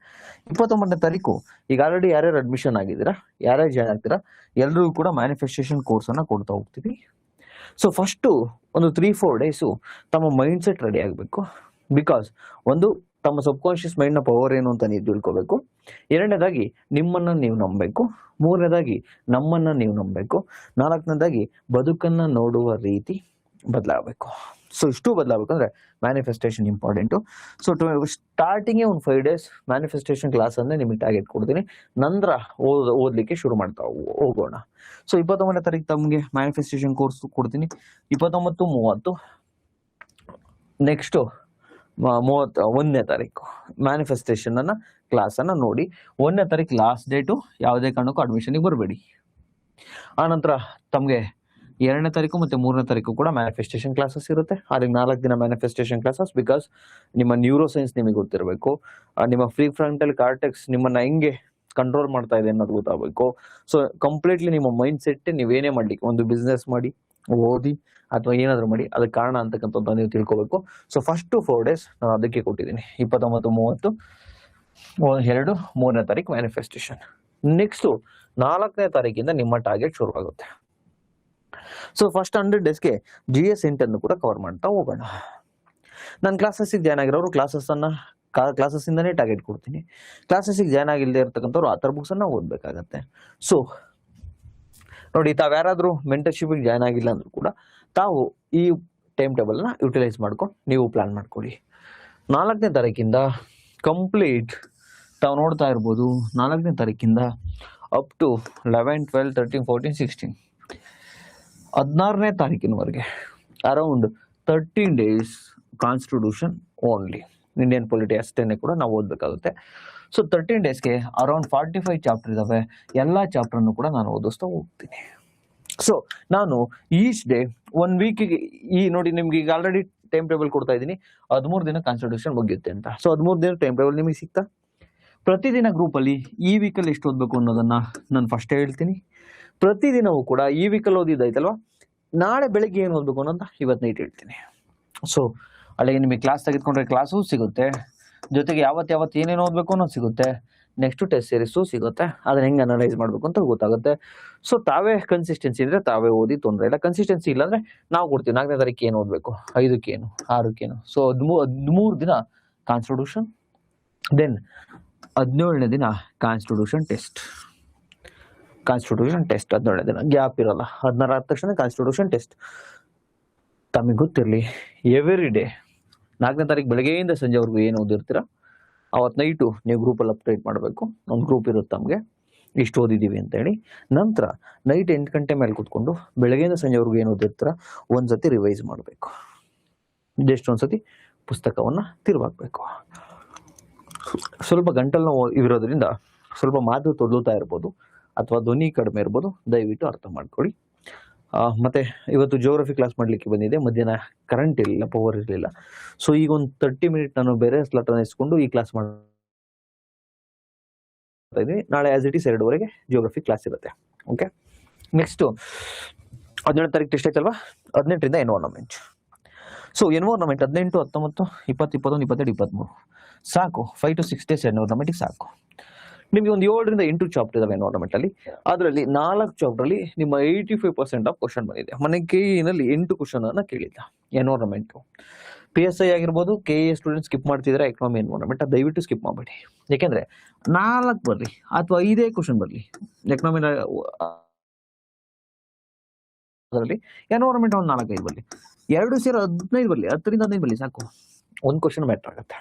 29ನೇ ತಾರೀಕು ಈಗ ಆಲ್ರೆಡಿ ಯಾರ್ಯಾರು ಅಡ್ಮಿಷನ್ ಆಗಿದ್ದೀರಾ, ಯಾರ್ಯಾರು ಜಾಯ್ನ್ ಆಗ್ತೀರಾ, ಎಲ್ರಿಗೂ ಕೂಡ ಮ್ಯಾನಿಫೆಸ್ಟೇಷನ್ ಕೋರ್ಸ್ ಅನ್ನ ಕೊಡ್ತಾ ಹೋಗ್ತೀವಿ. ಸೊ ಫಸ್ಟು ಒಂದು 3-4 ಡೇಸು ತಮ್ಮ ಮೈಂಡ್ ಸೆಟ್ ರೆಡಿ ಆಗಬೇಕು. ಬಿಕಾಸ್ ಒಂದು ತಮ್ಮ ಸಬ್ಕಾನ್ಶಿಯಸ್ ಮೈಂಡ್ನ ಪವರ್ ಏನು ಅಂತ ನೀವು ತಿಳ್ಕೋಬೇಕು. 2ನೇದಾಗಿ ನಿಮ್ಮನ್ನ ನೀವು ನಂಬಬೇಕು. 3ನೇದಾಗಿ ನಮ್ಮನ್ನ ನೀವು ನಂಬಬೇಕು. 4ನೇದಾಗಿ ಬದುಕನ್ನ ನೋಡುವ ರೀತಿ ಬದಲಾಗಬೇಕು. ಸೊ ಇಷ್ಟು ಬದಲಾಗಬೇಕಂದ್ರೆ ಮ್ಯಾನಿಫೆಸ್ಟೇಷನ್ ಇಂಪಾರ್ಟೆಂಟು. ಸೊ ಸ್ಟಾರ್ಟಿಂಗೇ ಒಂದು 5 days ಮ್ಯಾನಿಫೆಸ್ಟೇಷನ್ ಕ್ಲಾಸ್ ಅಂದರೆ ನಿಮಗೆ ಟಾರ್ಗೆಟ್ ಕೊಡ್ತೀನಿ. ನಂತರ ಓದಲಿಕ್ಕೆ ಶುರು ಮಾಡ್ತಾ ಹೋಗೋಣ. ಸೊ 29ನೇ ತಾರೀಕು ತಮಗೆ ಮ್ಯಾನಿಫೆಸ್ಟೇಷನ್ ಕೋರ್ಸ್ ಕೊಡ್ತೀನಿ. 29, 30 ನೆಕ್ಸ್ಟು 31ನೇ ತಾರೀಕು ಮ್ಯಾನಿಫೆಸ್ಟೇಷನ್ ಕ್ಲಾಸನ್ನು ನೋಡಿ. 1ನೇ ತಾರೀಕು ಲಾಸ್ಟ್ ಡೇಟು, ಯಾವುದೇ ಕಾರಣಕ್ಕೂ ಅಡ್ಮಿಷನ್ಗೆ ಬರಬೇಡಿ. ಆನಂತರ ತಮಗೆ 2ನೇ ತಾರೀಕು ಮತ್ತು 3ನೇ ತಾರೀಕು ಕೂಡ ಮ್ಯಾನಿಫೆಸ್ಟೇಷನ್ ಕ್ಲಾಸಸ್ ಇರುತ್ತೆ. ಅದಕ್ಕೆ 4 ದಿನ ಮ್ಯಾನಿಫೆಸ್ಟೇಷನ್ ಕ್ಲಾಸಸ್. ಬಿಕಾಸ್ ನಿಮ್ಮ ನ್ಯೂರೋ ಸೈನ್ಸ್ ನಿಮಗೆ ಗೊತ್ತಿರಬೇಕು, ನಿಮ್ಮ ಫ್ರೀ ಫ್ರಂಟಲ್ ಕಾರ್ಟೆಕ್ಸ್ ನಿಮ್ಮನ್ನ ಹೆಂಗೆ ಕಂಟ್ರೋಲ್ ಮಾಡ್ತಾ ಇದೆ ಅನ್ನೋದು ಗೊತ್ತಾಗಬೇಕು. ಸೊ ಕಂಪ್ಲೀಟ್ಲಿ ನಿಮ್ಮ ಮೈಂಡ್ ಸೆಟ್ ನೀವೇನೇ ಮಾಡಲಿಕ್ಕೆ, ಒಂದು ಬಿಸ್ನೆಸ್ ಮಾಡಿ, ಓದಿ ಅಥವಾ ಏನಾದರೂ ಮಾಡಿ, ಅದಕ್ಕೆ ಕಾರಣ ಅಂತಕ್ಕಂಥದ್ದು ನೀವು ತಿಳ್ಕೊಬೇಕು. ಸೊ ಫಸ್ಟ್ 4 days ನಾನು ಅದಕ್ಕೆ ಕೊಟ್ಟಿದ್ದೀನಿ. 29, 30, 2, 3ನೇ ತಾರೀಕು ಮ್ಯಾನಿಫೆಸ್ಟೇಷನ್. ನೆಕ್ಸ್ಟು 4ನೇ ತಾರೀಕಿಂದ ನಿಮ್ಮ ಟಾರ್ಗೆಟ್ ಶುರುವಾಗುತ್ತೆ. ಸೊ ಫಸ್ಟ್ 100 daysಗೆ GS ಅನ್ನು ಕೂಡ ಕವರ್ ಮಾಡ್ತಾ ಹೋಗೋಣ. ನಾನು ಕ್ಲಾಸಸ್ಸಿಗೆ ಜಾಯ್ನ್ ಆಗಿರೋರು ಕ್ಲಾಸಸ್ಸಿಂದನೇ ಟಾರ್ಗೆಟ್ ಕೊಡ್ತೀನಿ. ಕ್ಲಾಸಸ್ಸಿಗೆ ಜಾಯ್ನ್ ಆಗಿಲ್ಲದೆ ಇರ್ತಕ್ಕಂಥವ್ರು ಆ ಥರ ಬುಕ್ಸನ್ನು ಓದಬೇಕಾಗತ್ತೆ. ಸೊ ನೋಡಿ, ತಾವು ಯಾರಾದರೂ ಮೆಂಟರ್ಶಿಪ್ಗೆ ಜಾಯ್ನ್ ಆಗಿಲ್ಲ ಅಂದರೂ ಕೂಡ ತಾವು ಈ ಟೈಮ್ ಟೇಬಲ್ನ ಯುಟಿಲೈಸ್ ಮಾಡ್ಕೊಂಡು ನೀವು ಪ್ಲಾನ್ ಮಾಡ್ಕೊಳ್ಳಿ. 4ನೇ ತಾರೀಕಿಂದ ಕಂಪ್ಲೀಟ್ ತಾವು ನೋಡ್ತಾ ಇರ್ಬೋದು. 4ನೇ ತಾರೀಕಿಂದ ಅಪ್ ಟು 11, 12, 13, 14, 16, 16ನೇ ತಾರೀಕಿನವರೆಗೆ around 13 days constitution only, Indian polity ಅಷ್ಟೇ ಕೂಡ ನಾವು ಓದಬೇಕಾಗುತ್ತೆ. ಸೊ 13 daysಗೆ ಅರೌಂಡ್ 45 ಚಾಪ್ಟರ್ ಇದಾವೆ. ಎಲ್ಲ ಚಾಪ್ಟರ್ನು ಕೂಡ ನಾನು ಓದಿಸ್ತಾ ಹೋಗ್ತೀನಿ. ಸೊ ನಾನು ಈಚ್ ಡೇ 1 ವೀಕಿಗೆ ನೋಡಿ, ನಿಮ್ಗೆ ಈಗ ಆಲ್ರೆಡಿ ಟೈಮ್ ಟೇಬಲ್ ಕೊಡ್ತಾ ಇದ್ದೀನಿ. 13 ದಿನ ಕಾನ್ಸ್ಟಿಟ್ಯೂಷನ್ ಮುಗಿಯುತ್ತೆ ಅಂತ. ಸೊ 13 ದಿನ ಟೈಮ್ ಟೇಬಲ್ ನಿಮಗೆ ಸಿಗ್ತಾ, ಪ್ರತಿದಿನ ಗ್ರೂಪಲ್ಲಿ ಈ ವೀಕಲ್ಲಿ ಎಷ್ಟು ಓದಬೇಕು ಅನ್ನೋದನ್ನು ನಾನು ಫಸ್ಟೇ ಹೇಳ್ತೀನಿ. ಪ್ರತಿದಿನವೂ ಕೂಡ ಈ ವೀಕಲ್ಲಿ ಓದಿದ್ದಾಯ್ತಲ್ವ, ನಾಳೆ ಬೆಳಗ್ಗೆ ಏನು ಓದಬೇಕು ಅನ್ನೋದು ಇವತ್ತು ನೈಟ್ ಹೇಳ್ತೀನಿ. ಸೊ ಅಲ್ಲಿಗೆ ನಿಮಗೆ ಕ್ಲಾಸ್ ತೆಗೆದುಕೊಂಡ್ರೆ ಕ್ಲಾಸು ಸಿಗುತ್ತೆ, ಜೊತೆಗೆ ಯಾವತ್ತು ಏನೇನು ಓದಬೇಕು ಅನ್ನೋದು ಸಿಗುತ್ತೆ. ನೆಕ್ಸ್ಟು ಟೆಸ್ಟ್ ಸೀರೀಸು ಸಿಗುತ್ತೆ, ಅದನ್ನ ಹೆಂಗೆ ಅನಲೈಸ್ ಮಾಡಬೇಕು ಅಂತ ಗೊತ್ತಾಗುತ್ತೆ. ಸೊ ತಾವೇ ಕನ್ಸಿಸ್ಟೆನ್ಸಿ ಇದ್ದರೆ ತಾವೇ ಓದಿ, ತೊಂದರೆ ಇಲ್ಲ. ಕನ್ಸಿಸ್ಟೆನ್ಸಿ ಇಲ್ಲಾಂದರೆ ನಾವು ಕೊಡ್ತೀವಿ. 4ನೇ ತಾರೀಕು ಏನು ಓದಬೇಕು, 5ಕ್ಕೇನು, 6ಕ್ಕೇನು. ಸೊ 13 ದಿನ ಕಾನ್ಸ್ಟಿಟ್ಯೂಷನ್, ದೆನ್ 17ನೇ ದಿನ ಕಾನ್ಸ್ಟಿಟ್ಯೂಷನ್ ಟೆಸ್ಟ್. 17ನೇ ದಿನ ಗ್ಯಾಪ್ ಇರಲ್ಲ. 16 ಆದ ತಕ್ಷಣ ಕಾನ್ಸ್ಟಿಟ್ಯೂಷನ್ ಟೆಸ್ಟ್. ತಮಗೆ ಗೊತ್ತಿರಲಿ, ಎವ್ರಿ ಡೇ 4ನೇ ತಾರೀಕು ಬೆಳಗ್ಗೆಯಿಂದ ಸಂಜೆವರೆಗೂ ಏನು ಓದಿರ್ತೀರ, ಅವತ್ತು ನೈಟು ನೀವು ಗ್ರೂಪಲ್ಲಿ ಅಪ್ಡೇಟ್ ಮಾಡಬೇಕು. ಒಂದು ಗ್ರೂಪ್ ಇರುತ್ತೆ ನಮಗೆ, ಇಷ್ಟು ಓದಿದ್ದೀವಿ ಅಂತ ಹೇಳಿ. ನಂತರ ನೈಟ್ 8 ಗಂಟೆ ಮೇಲೆ ಕೂತ್ಕೊಂಡು ಬೆಳಗ್ಗೆಯಿಂದ ಸಂಜೆವರೆಗೂ ಏನು ಓದಿರ್ತೀರ ಒಂದ್ಸತಿ ರಿವೈಸ್ ಮಾಡಬೇಕು. ಜಸ್ಟ್ ಒಂದ್ಸತಿ ಪುಸ್ತಕವನ್ನು ತಿರುವಾಗಬೇಕು. ಸ್ವಲ್ಪ ಗಂಟಲು ನೋವು ಇರೋದ್ರಿಂದ ಸ್ವಲ್ಪ ಮಾತು ತೊದಲುತ್ತಾ ಇರ್ಬೋದು ಅಥವಾ ಧ್ವನಿ ಕಡಿಮೆ ಇರ್ಬೋದು, ದಯವಿಟ್ಟು ಅರ್ಥ ಮಾಡ್ಕೊಳ್ಳಿ. ಮತ್ತು ಇವತ್ತು ಜಿಯೋಗ್ರಫಿ ಕ್ಲಾಸ್ ಮಾಡಲಿಕ್ಕೆ ಬಂದಿದೆ. ಮಧ್ಯಾಹ್ನ ಕರೆಂಟ್ ಇರಲಿಲ್ಲ, ಪವರ್ ಇರಲಿಲ್ಲ. ಸೊ ಈಗ ಒಂದು 30 minutes ನಾನು ಬೇರೆ ಸ್ಲಾಟನ್ನು ಇಸ್ಕೊಂಡು ಈ ಕ್ಲಾಸ್ ಮಾಡ್ತಾ ಇದ್ದೀನಿ. ನಾಳೆ ಆಸ್ ಇಟ್ ಈಸ್ 2:30ಗೆ ಜಿಯೋಗ್ರಫಿ ಕ್ಲಾಸ್ ಇರುತ್ತೆ. ಓಕೆ, ನೆಕ್ಸ್ಟು 17ನೇ ತಾರೀಕು ಟೆಸ್ಟ್ ಆಯ್ತಲ್ವಾ, 18ರಿಂದ ಎನ್ವೈರನ್ಮೆಂಟ್. ಸೊ ಎನ್ವೈರನ್ಮೆಂಟ್ 18, 19, 20, 21, 22, 23 ಸಾಕು. 5 to 6 days ಎನ್ವೈರನ್ಮೆಂಟಿಗೆ ಸಾಕು. ನಿಮಗೆ ಒಂದು 7ರಿಂದ 8 ಚಾಪ್ಟರ್ ಇದಾವೆ ಎನ್ವೈರನ್ಮೆಂಟಲ್ಲಿ. ಅದರಲ್ಲಿ 4 ಚಾಪ್ಟ್ರಲ್ಲಿ ನಿಮ್ಮ 85% ಆಫ್ ಕ್ವಶನ್ ಬಂದಿದೆ. ಮನೆ KE-ನಲ್ಲಿ 8 ಕ್ವಶನ್ ಅನ್ನ ಕೇಳಿಲ್ಲ ಎನ್ವೈರನ್ಮೆಂಟು. PSI ಆಗಿರ್ಬೋದು, KE ಸ್ಟೂಡೆಂಟ್ ಸ್ಕಿಪ್ ಮಾಡ್ತಿದ್ರೆ ಎಕನಾಮಿ ಎನ್ವೈರನ್ಮೆಂಟ್ ದಯವಿಟ್ಟು ಸ್ಕಿಪ್ ಮಾಡಬೇಡಿ. ಯಾಕೆಂದ್ರೆ 4 ಬರಲಿ ಅಥವಾ 5 ಕ್ವಶನ್ ಬರಲಿ ಎಕನಾಮಿ ಅದರಲ್ಲಿ, ಎನ್ವೈರನ್ಮೆಂಟ್ ಒಂದು 4-5 ಬರಲಿ, 2 ಸೇರಿ 15 ಬರಲಿ, 10ರಿಂದ 15 ಬರಲಿ, ಸಾಕು. ಒಂದು ಕ್ವಶನ್ ಮ್ಯಾಟರ್ ಆಗುತ್ತೆ.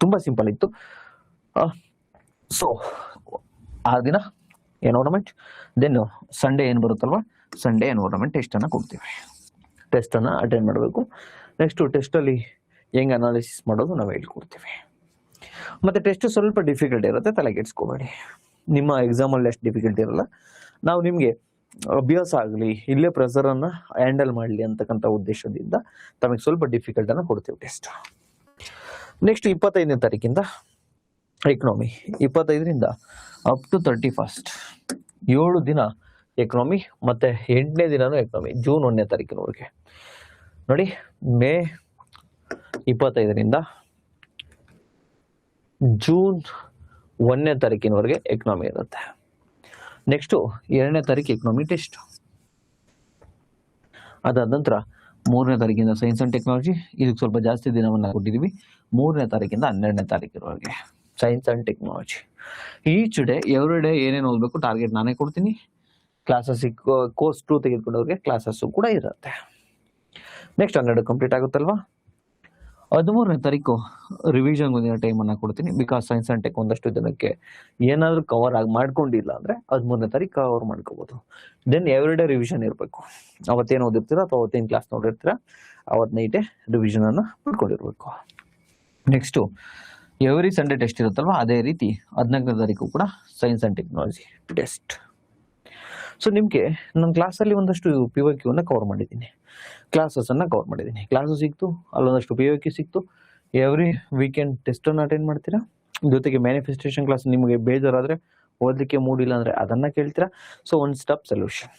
ತುಂಬಾ ಸಿಂಪಲ್ ಇತ್ತು. ಸೊ ಆ ದಿನ ಎನ್ವೈರನ್ಮೆಂಟ್, ದೆನ್ ಸಂಡೇ ಏನು ಬರುತ್ತಲ್ವ, ಸಂಡೇ ಎನ್ವೈರನ್ಮೆಂಟ್ ಟೆಸ್ಟನ್ನು ಕೊಡ್ತೀವಿ. ಟೆಸ್ಟನ್ನು ಅಟೆಂಡ್ ಮಾಡಬೇಕು. ನೆಕ್ಸ್ಟು ಟೆಸ್ಟಲ್ಲಿ ಹೆಂಗೆ ಅನಾಲಿಸಿಸ್ ಮಾಡೋದು ನಾವು ಹೇಳ್ಕೊಡ್ತೀವಿ. ಮತ್ತು ಟೆಸ್ಟ್ ಸ್ವಲ್ಪ ಡಿಫಿಕಲ್ಟ್ ಇರುತ್ತೆ, ತಲೆಗೆಡ್ಸ್ಕೋಬೇಡಿ. ನಿಮ್ಮ ಎಕ್ಸಾಮಲ್ಲಿ ಅಷ್ಟು ಡಿಫಿಕಲ್ಟ್ ಇರಲ್ಲ. ನಾವು ನಿಮಗೆ ಅಭ್ಯಾಸ ಆಗಲಿ, ಇಲ್ಲೇ ಪ್ರೆಸರನ್ನು ಹ್ಯಾಂಡಲ್ ಮಾಡಲಿ ಅಂತಕ್ಕಂಥ ಉದ್ದೇಶದಿಂದ ತಮಗೆ ಸ್ವಲ್ಪ ಡಿಫಿಕಲ್ಟನ್ನು ಕೊಡ್ತೀವಿ ಟೆಸ್ಟ್. ನೆಕ್ಸ್ಟ್ 25ನೇ ತಾರೀಕಿಂದ ಎಕನಾಮಿ, 25ರಿಂದ ಅಪ್ ಟು 31st 7 ದಿನ ಎಕನಾಮಿ, ಮತ್ತು 8ನೇ ದಿನನೂ ಎಕನಾಮಿ, ಜೂನ್ 1ನೇ ತಾರೀಕಿನವರೆಗೆ. ನೋಡಿ, ಮೇ 25ರಿಂದ ಜೂನ್ 1ನೇ ತಾರೀಕಿನವರೆಗೆ ಎಕನಾಮಿ ಇರುತ್ತೆ. ನೆಕ್ಸ್ಟು 2ನೇ ತಾರೀಕು ಎಕನಾಮಿ ಟೆಸ್ಟ್. ಅದಾದ ನಂತರ 3ನೇ ತಾರೀಕಿಂದ ಸೈನ್ಸ್ ಆ್ಯಂಡ್ ಟೆಕ್ನಾಲಜಿ, ಇದಕ್ಕೆ ಸ್ವಲ್ಪ ಜಾಸ್ತಿ ದಿನವನ್ನು ಕೊಟ್ಟಿದ್ದೀವಿ. 3ನೇ ತಾರೀಕಿಂದ 12ನೇ ತಾರೀಕಿನವರೆಗೆ science and technology. Each day every day ಏನೇನು ಓದಬೇಕು ಟಾರ್ಗೆಟ್ ನಾನೇ ಕೊಡ್ತೀನಿ. ಕ್ಲಾಸಸ್ ಕೋರ್ಸ್ 2 ತೆಗೆದುಕೊಂಡವ್ರಿಗೆ ಕ್ಲಾಸಸ್ಸು ಕೂಡ ಇರುತ್ತೆ. Next 12 complete ಆಗುತ್ತಲ್ವಾ. 13ನೇ ತಾರೀಕು ರಿವಿಷನ್ ಒಂದಿನ ಟೈಮನ್ನು ಕೊಡ್ತೀನಿ. ಬಿಕಾಸ್ ಸೈನ್ಸ್ ಆ್ಯಂಡ್ ಟೆಕ್ ಒಂದಷ್ಟು ಜನಕ್ಕೆ ಏನಾದರೂ ಕವರ್ ಆಗಿ ಮಾಡ್ಕೊಂಡಿಲ್ಲ ಅಂದರೆ 13ನೇ ತಾರೀಕು ಕವರ್ ಮಾಡ್ಕೋಬೋದು. ದೆನ್ ಎವ್ರಿಡೇ ರಿವಿಷನ್ ಇರಬೇಕು. ಅವತ್ತೇನು ಓದಿರ್ತೀರ ಅಥವಾ ಅವತ್ತೇನು ಕ್ಲಾಸ್ ನೋಡಿರ್ತೀರ ಅವತ್ತು ನೈಟೇ ರಿವಿಷನನ್ನು ಮಾಡ್ಕೊಂಡಿರ್ಬೇಕು. ನೆಕ್ಸ್ಟು ಎವ್ರಿ ಸಂಡೇ ಟೆಸ್ಟ್ ಇರುತ್ತಲ್ವ, ಅದೇ ರೀತಿ 14ನೇ ತಾರೀಕು ಕೂಡ science and technology test. So ನಿಮಗೆ ನನ್ನ ಕ್ಲಾಸಲ್ಲಿ ಒಂದಷ್ಟು PYQ ಕವರ್ ಮಾಡಿದ್ದೀನಿ, ಕ್ಲಾಸಸ್ಸನ್ನು ಕವರ್ ಮಾಡಿದ್ದೀನಿ. ಕ್ಲಾಸು ಸಿಕ್ತು, ಅಲ್ಲೊಂದಷ್ಟು PYQ ಸಿಕ್ತು. ಎವ್ರಿ ವೀಕೆಂಡ್ ಟೆಸ್ಟನ್ನು ಅಟೆಂಡ್ ಮಾಡ್ತೀರಾ. ಜೊತೆಗೆ ಮ್ಯಾನಿಫೆಸ್ಟೇಷನ್ ಕ್ಲಾಸ್ ನಿಮಗೆ ಬೇಜಾರಾದರೆ, ಓದಲಿಕ್ಕೆ ಮೂಡಿಲ್ಲ ಅಂದರೆ ಅದನ್ನು ಕೇಳ್ತೀರಾ. So one stop solution.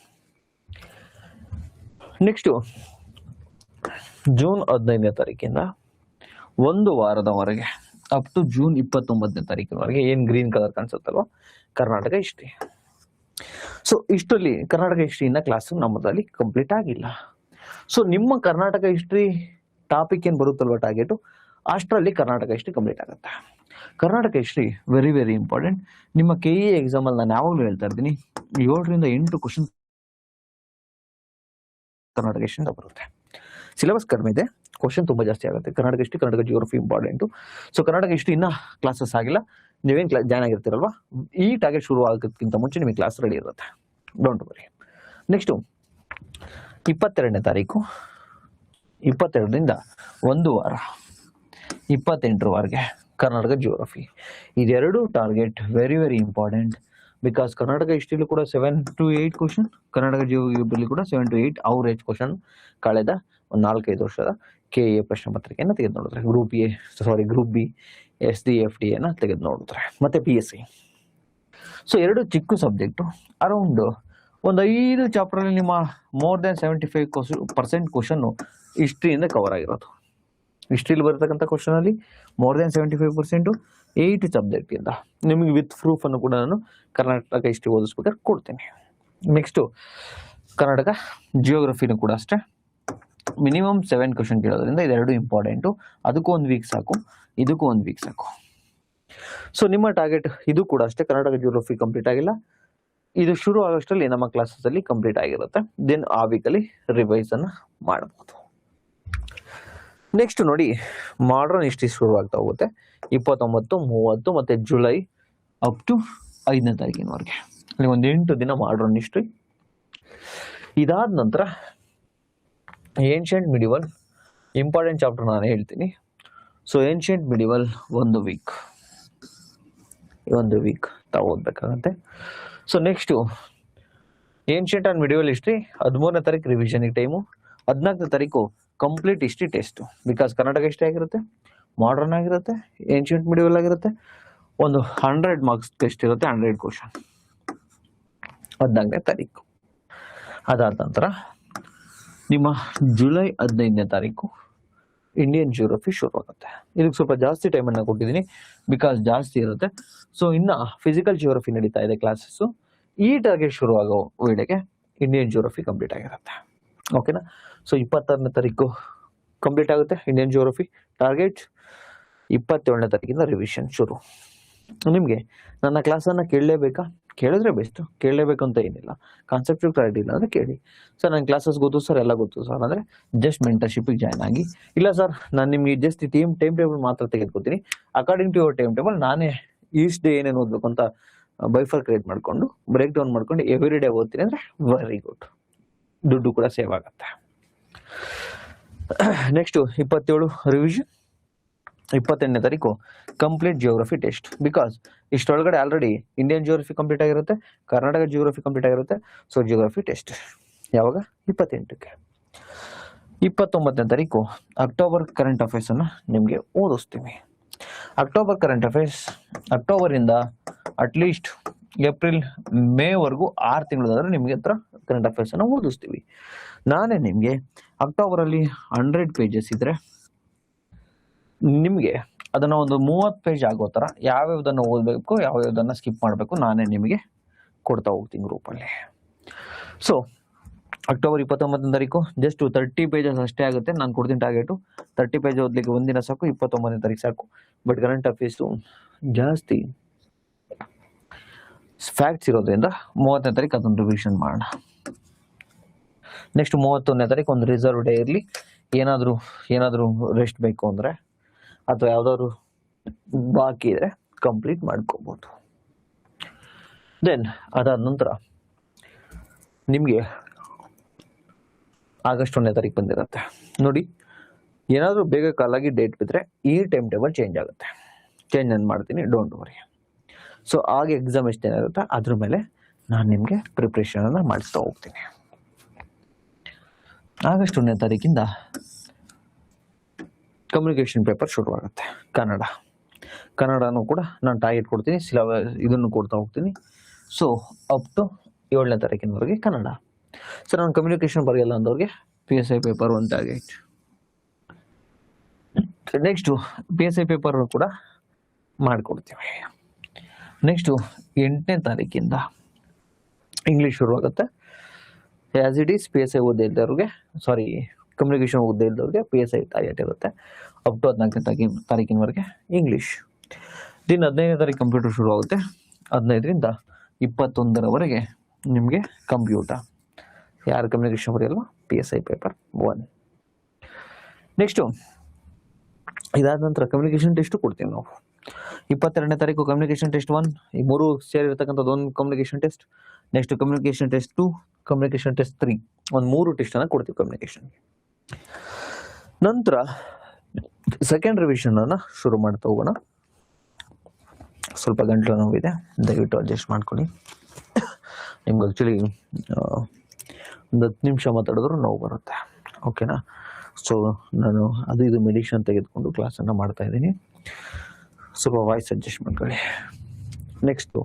Next June 15ನೇ ತಾರೀಕಿಂದ ಒಂದು ವಾರದವರೆಗೆ ಅಪ್ ಟು ಜೂನ್ 29ನೇ ತಾರೀಕಿನವರೆಗೆ ಏನು ಗ್ರೀನ್ ಕಲರ್ ಕಾಣಿಸುತ್ತಲ್ವ, ಕರ್ನಾಟಕ ಹಿಸ್ಟ್ರಿ. ಸೊ ಇಷ್ಟರಲ್ಲಿ ಕರ್ನಾಟಕ ಹಿಸ್ಟ್ರಿಯಿಂದ ಕ್ಲಾಸು ನಮ್ಮದಲ್ಲಿ ಕಂಪ್ಲೀಟ್ ಆಗಿಲ್ಲ. ಸೊ ನಿಮ್ಮ ಕರ್ನಾಟಕ ಹಿಸ್ಟ್ರಿ ಟಾಪಿಕ್ ಏನು ಬರುತ್ತಲ್ವ ಟಾರ್ಗೆಟು, ಅಷ್ಟರಲ್ಲಿ ಕರ್ನಾಟಕ ಹಿಸ್ಟ್ರಿ ಕಂಪ್ಲೀಟ್ ಆಗುತ್ತೆ. Karnataka history very very important. ನಿಮ್ಮ KE ಎಕ್ಸಾಮಲ್ಲಿ ನಾನು ಯಾವಾಗಲೂ ಹೇಳ್ತಾ ಇರ್ತೀನಿ, 7ರಿಂದ 8 ಕ್ವಶನ್ ಕರ್ನಾಟಕ ಹಿಸ್ಟ್ರಿಯಿಂದ ಬರುತ್ತೆ. ಸಿಲೆಬಸ್ ಕಡಿಮೆ ಇದೆ, ಕ್ವಶನ್ ತುಂಬ ಜಾಸ್ತಿ ಆಗುತ್ತೆ. Karnataka history, Karnataka geography important. So Karnataka history ಇನ್ನೂ ಕ್ಲಾಸಸ್ ಆಗಿಲ್ಲ. ನೀವೇನು ಜಾಯ್ನ್ ಆಗಿರ್ತೀರಲ್ವ, ಈ ಟಾರ್ಗೆಟ್ ಶುರು ಆಗೋದಕ್ಕಿಂತ ಮುಂಚೆ ನಿಮಗೆ ಕ್ಲಾಸ್ ರೆಡಿ ಇರುತ್ತೆ, ಡೋಂಟ್ ವರಿ. ನೆಕ್ಸ್ಟು 22ನೇ ತಾರೀಕು, 22ರಿಂದ ಒಂದು ವಾರ 28ರವರೆಗೆ ಕರ್ನಾಟಕ ಜಿಯೋಗ್ರಫಿ. ಇದೆರಡು target very very important. Because Karnataka ಹಿಸ್ಟ್ರಿಲಿ ಕೂಡ 7 to 8 ಕ್ವಶನ್, ಕರ್ನಾಟಕ ಜಿಯೋಗ್ರಫಿಲಿ ಕೂಡ 7 to 8 ಅವರೇಜ್ ಕ್ವಶನ್ ಕಳೆದ ಒಂದು 4-5 ವರ್ಷದ KE ಪ್ರಶ್ನೆ ಪತ್ರಿಕೆಯನ್ನು ತೆಗೆದು ನೋಡಿದ್ರೆ, ಗ್ರೂಪ್ ಬಿ SDFD ತೆಗೆದು ನೋಡಿದ್ರೆ, ಮತ್ತೆ PSI. ಸೊ ಎರಡು ಚಿಕ್ಕ ಸಬ್ಜೆಕ್ಟು, ಅರೌಂಡ್ ಒಂದು 5 ಚಾಪ್ಟರಲ್ಲಿ ನಿಮ್ಮ ಮೋರ್ ದೆನ್ 75% ಕ್ವಶನ್ನು ಹಿಸ್ಟ್ರಿಯಿಂದ ಕವರ್ ಆಗಿರೋದು. ಹಿಸ್ಟ್ರಿಲಿ ಬರ್ತಕ್ಕಂಥ ಕ್ವಶನಲ್ಲಿ ಮೋರ್ ದೆನ್ 75% 8 ಸಬ್ಜೆಕ್ಟಿಂದ. ನಿಮಗೆ ವಿತ್ ಪ್ರೂಫನ್ನು ಕೂಡ ನಾನು ಕರ್ನಾಟಕ ಹಿಸ್ಟ್ರಿ ಓದಿಸ್ಬೇಕಾದ್ರೆ ಕೊಡ್ತೀನಿ. ನೆಕ್ಸ್ಟು ಕರ್ನಾಟಕ ಜಿಯೋಗ್ರಫಿನೂ ಕೂಡ ಅಷ್ಟೇ, ಮಿನಿಮಮ್ 7 ಕ್ವಶನ್ ಕೇಳೋದ್ರಿಂದ ಇದೆರಡು ಇಂಪಾರ್ಟೆಂಟು. ಅದಕ್ಕೂ ಒಂದು ವೀಕ್ ಸಾಕು, ಇದಕ್ಕೂ ಒಂದು ವೀಕ್ ಸಾಕು. ಸೊ ನಿಮ್ಮ ಟಾರ್ಗೆಟ್ ಇದು ಕೂಡ ಅಷ್ಟೇ, ಕರ್ನಾಟಕ ಜಿಯೋಗ್ರಫಿ ಕಂಪ್ಲೀಟ್ ಆಗಿಲ್ಲ, ಇದು ಶುರು ಆಗೋಷ್ಟರಲ್ಲಿ ನಮ್ಮ ಕ್ಲಾಸಲ್ಲಿ ಕಂಪ್ಲೀಟ್ ಆಗಿರುತ್ತೆ. ದೆನ್ ಆ ವೀಕಲ್ಲಿ ರಿವೈಸನ್ನು ಮಾಡ್ಬೋದು. ನೆಕ್ಸ್ಟ್ ನೋಡಿ, ಮಾಡರ್ನ್ ಹಿಸ್ಟ್ರಿ ಶುರು ಆಗ್ತಾ ಹೋಗುತ್ತೆ 29, 30 ಮತ್ತು ಜುಲೈ ಅಪ್ ಟು 5ನೇ ತಾರೀಕಿನವರೆಗೆ. ಅಲ್ಲಿ ಒಂದು 8 ದಿನ ಮಾಡರ್ನ್ ಹಿಸ್ಟ್ರಿ. ಇದಾದ ನಂತರ ಏನ್ಷಿಯಂಟ್ ಮಿಡಿವಲ್ ಇಂಪಾರ್ಟೆಂಟ್ ಚಾಪ್ಟರ್ ನಾನು ಹೇಳ್ತೀನಿ. ಸೊ ಏನ್ಷಿಯಂಟ್ ಮಿಡಿವಲ್ ಒಂದು ವೀಕ್ ತಾವು ಓದಬೇಕಾಗತ್ತೆ. So next ancient and medieval history 13ನೇ ತಾರೀಕು ರಿವಿಷನಿಗೆ ಟೈಮು, 14ನೇ ತಾರೀಕು complete history test. Because Karnataka history ಆಗಿರುತ್ತೆ, ಮಾಡರ್ನ್ ಆಗಿರುತ್ತೆ, ಏನ್ಷಿಯಂಟ್ ಮಿಡಿವಲ್ ಆಗಿರುತ್ತೆ. ಒಂದು 100 ಮಾರ್ಕ್ಸ್ ಟೆಸ್ಟ್ ಇರುತ್ತೆ, 100 ಕ್ವಶನ್ 14ನೇ ತಾರೀಕು. ಅದಾದ ನಂತರ ನಿಮ್ಮ ಜುಲೈ 15ನೇ ತಾರೀಕು ಇಂಡಿಯನ್ ಜಿಯೋಗ್ರಫಿ ಶುರು ಆಗುತ್ತೆ. ಇದಕ್ಕೆ ಸ್ವಲ್ಪ ಜಾಸ್ತಿ ಟೈಮನ್ನು ಕೊಟ್ಟಿದ್ದೀನಿ, ಬಿಕಾಸ್ ಜಾಸ್ತಿ ಇರುತ್ತೆ. ಸೊ ಇನ್ನು ಫಿಸಿಕಲ್ ಜಿಯೋಗ್ರಫಿ ನಡೀತಾ ಇದೆ ಕ್ಲಾಸಸ್ಸು. ಈ ಟಾರ್ಗೆಟ್ ಶುರು ಆಗೋ ವೇಳೆಗೆ ಇಂಡಿಯನ್ ಜಿಯೋಗ್ರಫಿ ಕಂಪ್ಲೀಟ್ ಆಗಿರುತ್ತೆ. ಓಕೆನಾ? ಸೊ 26ನೇ ತಾರೀಕು ಕಂಪ್ಲೀಟ್ ಆಗುತ್ತೆ ಇಂಡಿಯನ್ ಜಿಯೋಗ್ರಫಿ. ಟಾರ್ಗೆಟ್ 27ನೇ ತಾರೀಕಿಂದ ರಿವಿಷನ್ ಶುರು. ನಿಮಗೆ ನನ್ನ ಕ್ಲಾಸನ್ನು ಕೇಳಲೇಬೇಕಾ? ಕೇಳಿದ್ರೆ ಬೆಸ್ಟು, ಕೇಳಲೇಬೇಕು ಅಂತ ಏನಿಲ್ಲ. ಕಾನ್ಸೆಪ್ಟು ಕ್ಲಾರಿಟಿ ಇಲ್ಲ ಅಂದರೆ ಕೇಳಿ. ಸರ್ ನನ್ನ ಕ್ಲಾಸಸ್ ಗೊತ್ತು ಸರ್, ಎಲ್ಲ ಗೊತ್ತು ಸರ್ ಅಂದರೆ ಜಸ್ಟ್ ಮೆಂಟರ್ಶಿಪ್ಪಿಗೆ ಜಾಯ್ನ್ ಆಗಿ. ಇಲ್ಲ ಸರ್ ನಾನು ನಿಮಗೆ ಜಸ್ಟ್ ಟೈಮ್ ಟೇಬಲ್ ಮಾತ್ರ ತೆಗೆದುಕೊತೀನಿ, according to your time table ನಾನೇ ಈಸ್ಟ್ ಡೇ ಏನೇನು ಓದಬೇಕು ಅಂತ ಬೈಫರ್ ಕ್ರಿಯೇಟ್ ಮಾಡಿಕೊಂಡು ಬ್ರೇಕ್ ಡೌನ್ ಮಾಡ್ಕೊಂಡು ಎವ್ರಿ ಡೇ ಓದ್ತೀನಿ ಅಂದರೆ ವೆರಿ ಗುಡ್, ದುಡ್ಡು ಕೂಡ ಸೇವ್ ಆಗುತ್ತೆ. ನೆಕ್ಸ್ಟು 27 ರಿವಿಷನ್, 28ನೇ ತಾರೀಕು ಕಂಪ್ಲೀಟ್ ಜಿಯೋಗ್ರಫಿ ಟೆಸ್ಟ್. ಬಿಕಾಸ್ ಇಷ್ಟೊಳಗಡೆ ಆಲ್ರೆಡಿ ಇಂಡಿಯನ್ ಜಿಯೋಗ್ರಫಿ ಕಂಪ್ಲೀಟ್ ಆಗಿರುತ್ತೆ, ಕರ್ನಾಟಕ ಜಿಯೋಗ್ರಫಿ ಕಂಪ್ಲೀಟ್ ಆಗಿರುತ್ತೆ. ಸೊ ಜಿಯೋಗ್ರಫಿ ಟೆಸ್ಟ್ ಯಾವಾಗ? 28ಕ್ಕೆ. 29ನೇ ತಾರೀಕು ಅಕ್ಟೋಬರ್ ಕರೆಂಟ್ ಅಫೇರ್ಸನ್ನು ನಿಮಗೆ ಓದಿಸ್ತೀವಿ. ಅಕ್ಟೋಬರ್ ಕರೆಂಟ್ ಅಫೇರ್ಸ್ ಅಕ್ಟೋಬರಿಂದ ಅಟ್ಲೀಸ್ಟ್ ಏಪ್ರಿಲ್ ಮೇವರೆಗೂ 6 ತಿಂಗಳಾದರೆ ನಿಮಗೆ ಹತ್ರ ಕರೆಂಟ್ ಅಫೇರ್ಸನ್ನು ಓದಿಸ್ತೀವಿ. ನಾನೇ ನಿಮಗೆ ಅಕ್ಟೋಬರಲ್ಲಿ 100 ಪೇಜಸ್ ಇದ್ದರೆ ನಿಮಗೆ ಅದನ್ನು ಒಂದು 30 ಪೇಜ್ ಆಗೋ ಥರ ಯಾವ್ಯಾವುದನ್ನು ಓದಬೇಕು, ಯಾವ್ಯಾವುದನ್ನು ಸ್ಕಿಪ್ ಮಾಡಬೇಕು ನಾನೇ ನಿಮಗೆ ಕೊಡ್ತಾ ಹೋಗ್ತೀನಿ ಗ್ರೂಪಲ್ಲಿ. ಸೊ ಅಕ್ಟೋಬರ್ 29ನೇ ತಾರೀಕು ಜಸ್ಟ್ 30 ಪೇಜಸ್ ಅಷ್ಟೇ ಆಗುತ್ತೆ. ನಾನು ಕೊಡ್ತೀನಿ ಟಾರ್ಗೆಟು 30 ಪೇಜ್ ಓದಲಿಕ್ಕೆ ಒಂದಿನ ಸಾಕು, 29ನೇ ತಾರೀಕು ಸಾಕು. ಬಟ್ ಕರೆಂಟ್ ಅಫೇರ್ಸು ಜಾಸ್ತಿ ಫ್ಯಾಕ್ಟ್ಸ್ ಇರೋದ್ರಿಂದ 30ನೇ ತಾರೀಕು ಅದನ್ನು ರಿವಿಷನ್ ಮಾಡೋಣ. ನೆಕ್ಸ್ಟ್ 31ನೇ ತಾರೀಕು ಒಂದು ರಿಸರ್ವ್ ಡೇ ಇರಲಿ, ಏನಾದರೂ ರೆಸ್ಟ್ ಬೇಕು ಅಂದರೆ ಅಥವಾ ಯಾವುದಾದ್ರು ಬಾಕಿ ಇದ್ರೆ ಕಂಪ್ಲೀಟ್ ಮಾಡ್ಕೋಬೋದು. ದೆನ್ ಅದಾದ ನಂತರ ನಿಮಗೆ ಆಗಸ್ಟ್ 1ನೇ ತಾರೀಕು ಬಂದಿರುತ್ತೆ ನೋಡಿ. ಏನಾದರೂ ಬೇಗ ಕಾಲಾಗಿ ಡೇಟ್ ಬಿದ್ದರೆ ಈ ಟೈಮ್ ಟೇಬಲ್ ಚೇಂಜ್ ಆಗುತ್ತೆ. ಚೇಂಜ್ ನಾನು ಮಾಡ್ತೀನಿ, ಡೋಂಟ್ ವರಿ. ಸೊ ಆಗ ಎಕ್ಸಾಮ್ ಎಷ್ಟೇನಾಗುತ್ತೆ ಅದ್ರ ಮೇಲೆ ನಾನು ನಿಮಗೆ ಪ್ರಿಪ್ರೇಷನನ್ನು ಮಾಡಿಸ್ತಾ ಹೋಗ್ತೀನಿ. ಆಗಸ್ಟ್ 1ನೇ ತಾರೀಕಿಂದ ಕಮ್ಯುನಿಕೇಷನ್ ಪೇಪರ್ ಶುರುವಾಗುತ್ತೆ. ಕನ್ನಡನೂ ಕೂಡ ನಾನು ಟಾರ್ಗೆಟ್ ಕೊಡ್ತೀನಿ, ಇದನ್ನು ಕೊಡ್ತಾ ಹೋಗ್ತೀನಿ. ಸೊ ಅಪ್ ಟು 7ನೇ ತಾರೀಕಿನವರೆಗೆ ಕನ್ನಡ. ಸೊ ನಾನು ಕಮ್ಯುನಿಕೇಷನ್ ಬರೆಯಲ್ಲ ಅಂದವ್ರಿಗೆ PSI paper 1 target. Next PSI paper ಕೂಡ ಮಾಡಿಕೊಡ್ತೀವಿ. ನೆಕ್ಸ್ಟು 8ನೇ ತಾರೀಕಿಂದ ಇಂಗ್ಲೀಷ್ ಶುರುವಾಗುತ್ತೆ. ಆ್ಯಸ್ ಇಟ್ ಈಸ್ PSI ಓದೇ ಇದ್ದವ್ರಿಗೆ ಕಮ್ಯುನಿಕೇಷನ್ ಓದೇ ಇದ್ದವ್ರಿಗೆ PSI ಟಾರ್ಗೆಟ್ ಇರುತ್ತೆ ಅಪ್ ಟು 14ನೇ ತಾರೀಕಿನವರೆಗೆ ಇಂಗ್ಲೀಷ್. ದಿನ 15ನೇ ತಾರೀಕು ಕಂಪ್ಯೂಟರ್ ಶುರುವಾಗುತ್ತೆ. 15ರಿಂದ 21ರವರೆಗೆ ನಿಮಗೆ ಕಂಪ್ಯೂಟರ್. ಯಾರು ಕಮ್ಯುನಿಕೇಷನ್ ಬರೆಯಲ್ವ PSI ಪೇಪರ್ 1. ನೆಕ್ಸ್ಟು ಇದಾದ ನಂತರ ಕಮ್ಯುನಿಕೇಷನ್ ಟೆಸ್ಟು ಕೊಡ್ತೀವಿ ನಾವು. 22ನೇ ತಾರೀಕು ಕಮ್ಯುನಿಕೇಷನ್ ಟೆಸ್ಟ್ 1, ಈ 3 ಸೇರಿರ್ತಕ್ಕಂಥದ್ದು ಒಂದು communication test. Next communication test 2, communication test 3, ಒಂದು 3 ಟೆಸ್ಟನ್ನು ಕೊಡ್ತೀವಿ ಕಮ್ಯುನಿಕೇಷನ್ಗೆ. ನಂತರ ಸೆಕೆಂಡ್ ರಿವಿಷನನ್ನು ಶುರು ಮಾಡ್ತಾ ಹೋಗೋಣ. ಸ್ವಲ್ಪ ಗಂಟಲು ನೋವಿದೆ, ದಯವಿಟ್ಟು ಅಡ್ಜಸ್ಟ್ ಮಾಡ್ಕೊಳ್ಳಿ. ನಿಮ್ಗೆ ಆ್ಯಕ್ಚುಲಿ ಒಂದು 10 ನಿಮಿಷ ಮಾತಾಡಿದ್ರು ನೋವು ಬರುತ್ತೆ, ಓಕೆನಾ? ಸೊ ನಾನು ಇದು ಮೆಡಿಷನ್ ತೆಗೆದುಕೊಂಡು ಕ್ಲಾಸನ್ನು ಮಾಡ್ತಾ ಇದ್ದೀನಿ. ಸ್ವಲ್ಪ ವಾಯ್ಸ್ ಅಡ್ಜಸ್ಟ್ ಮಾಡ್ಕೊಳ್ಳಿ. ನೆಕ್ಸ್ಟು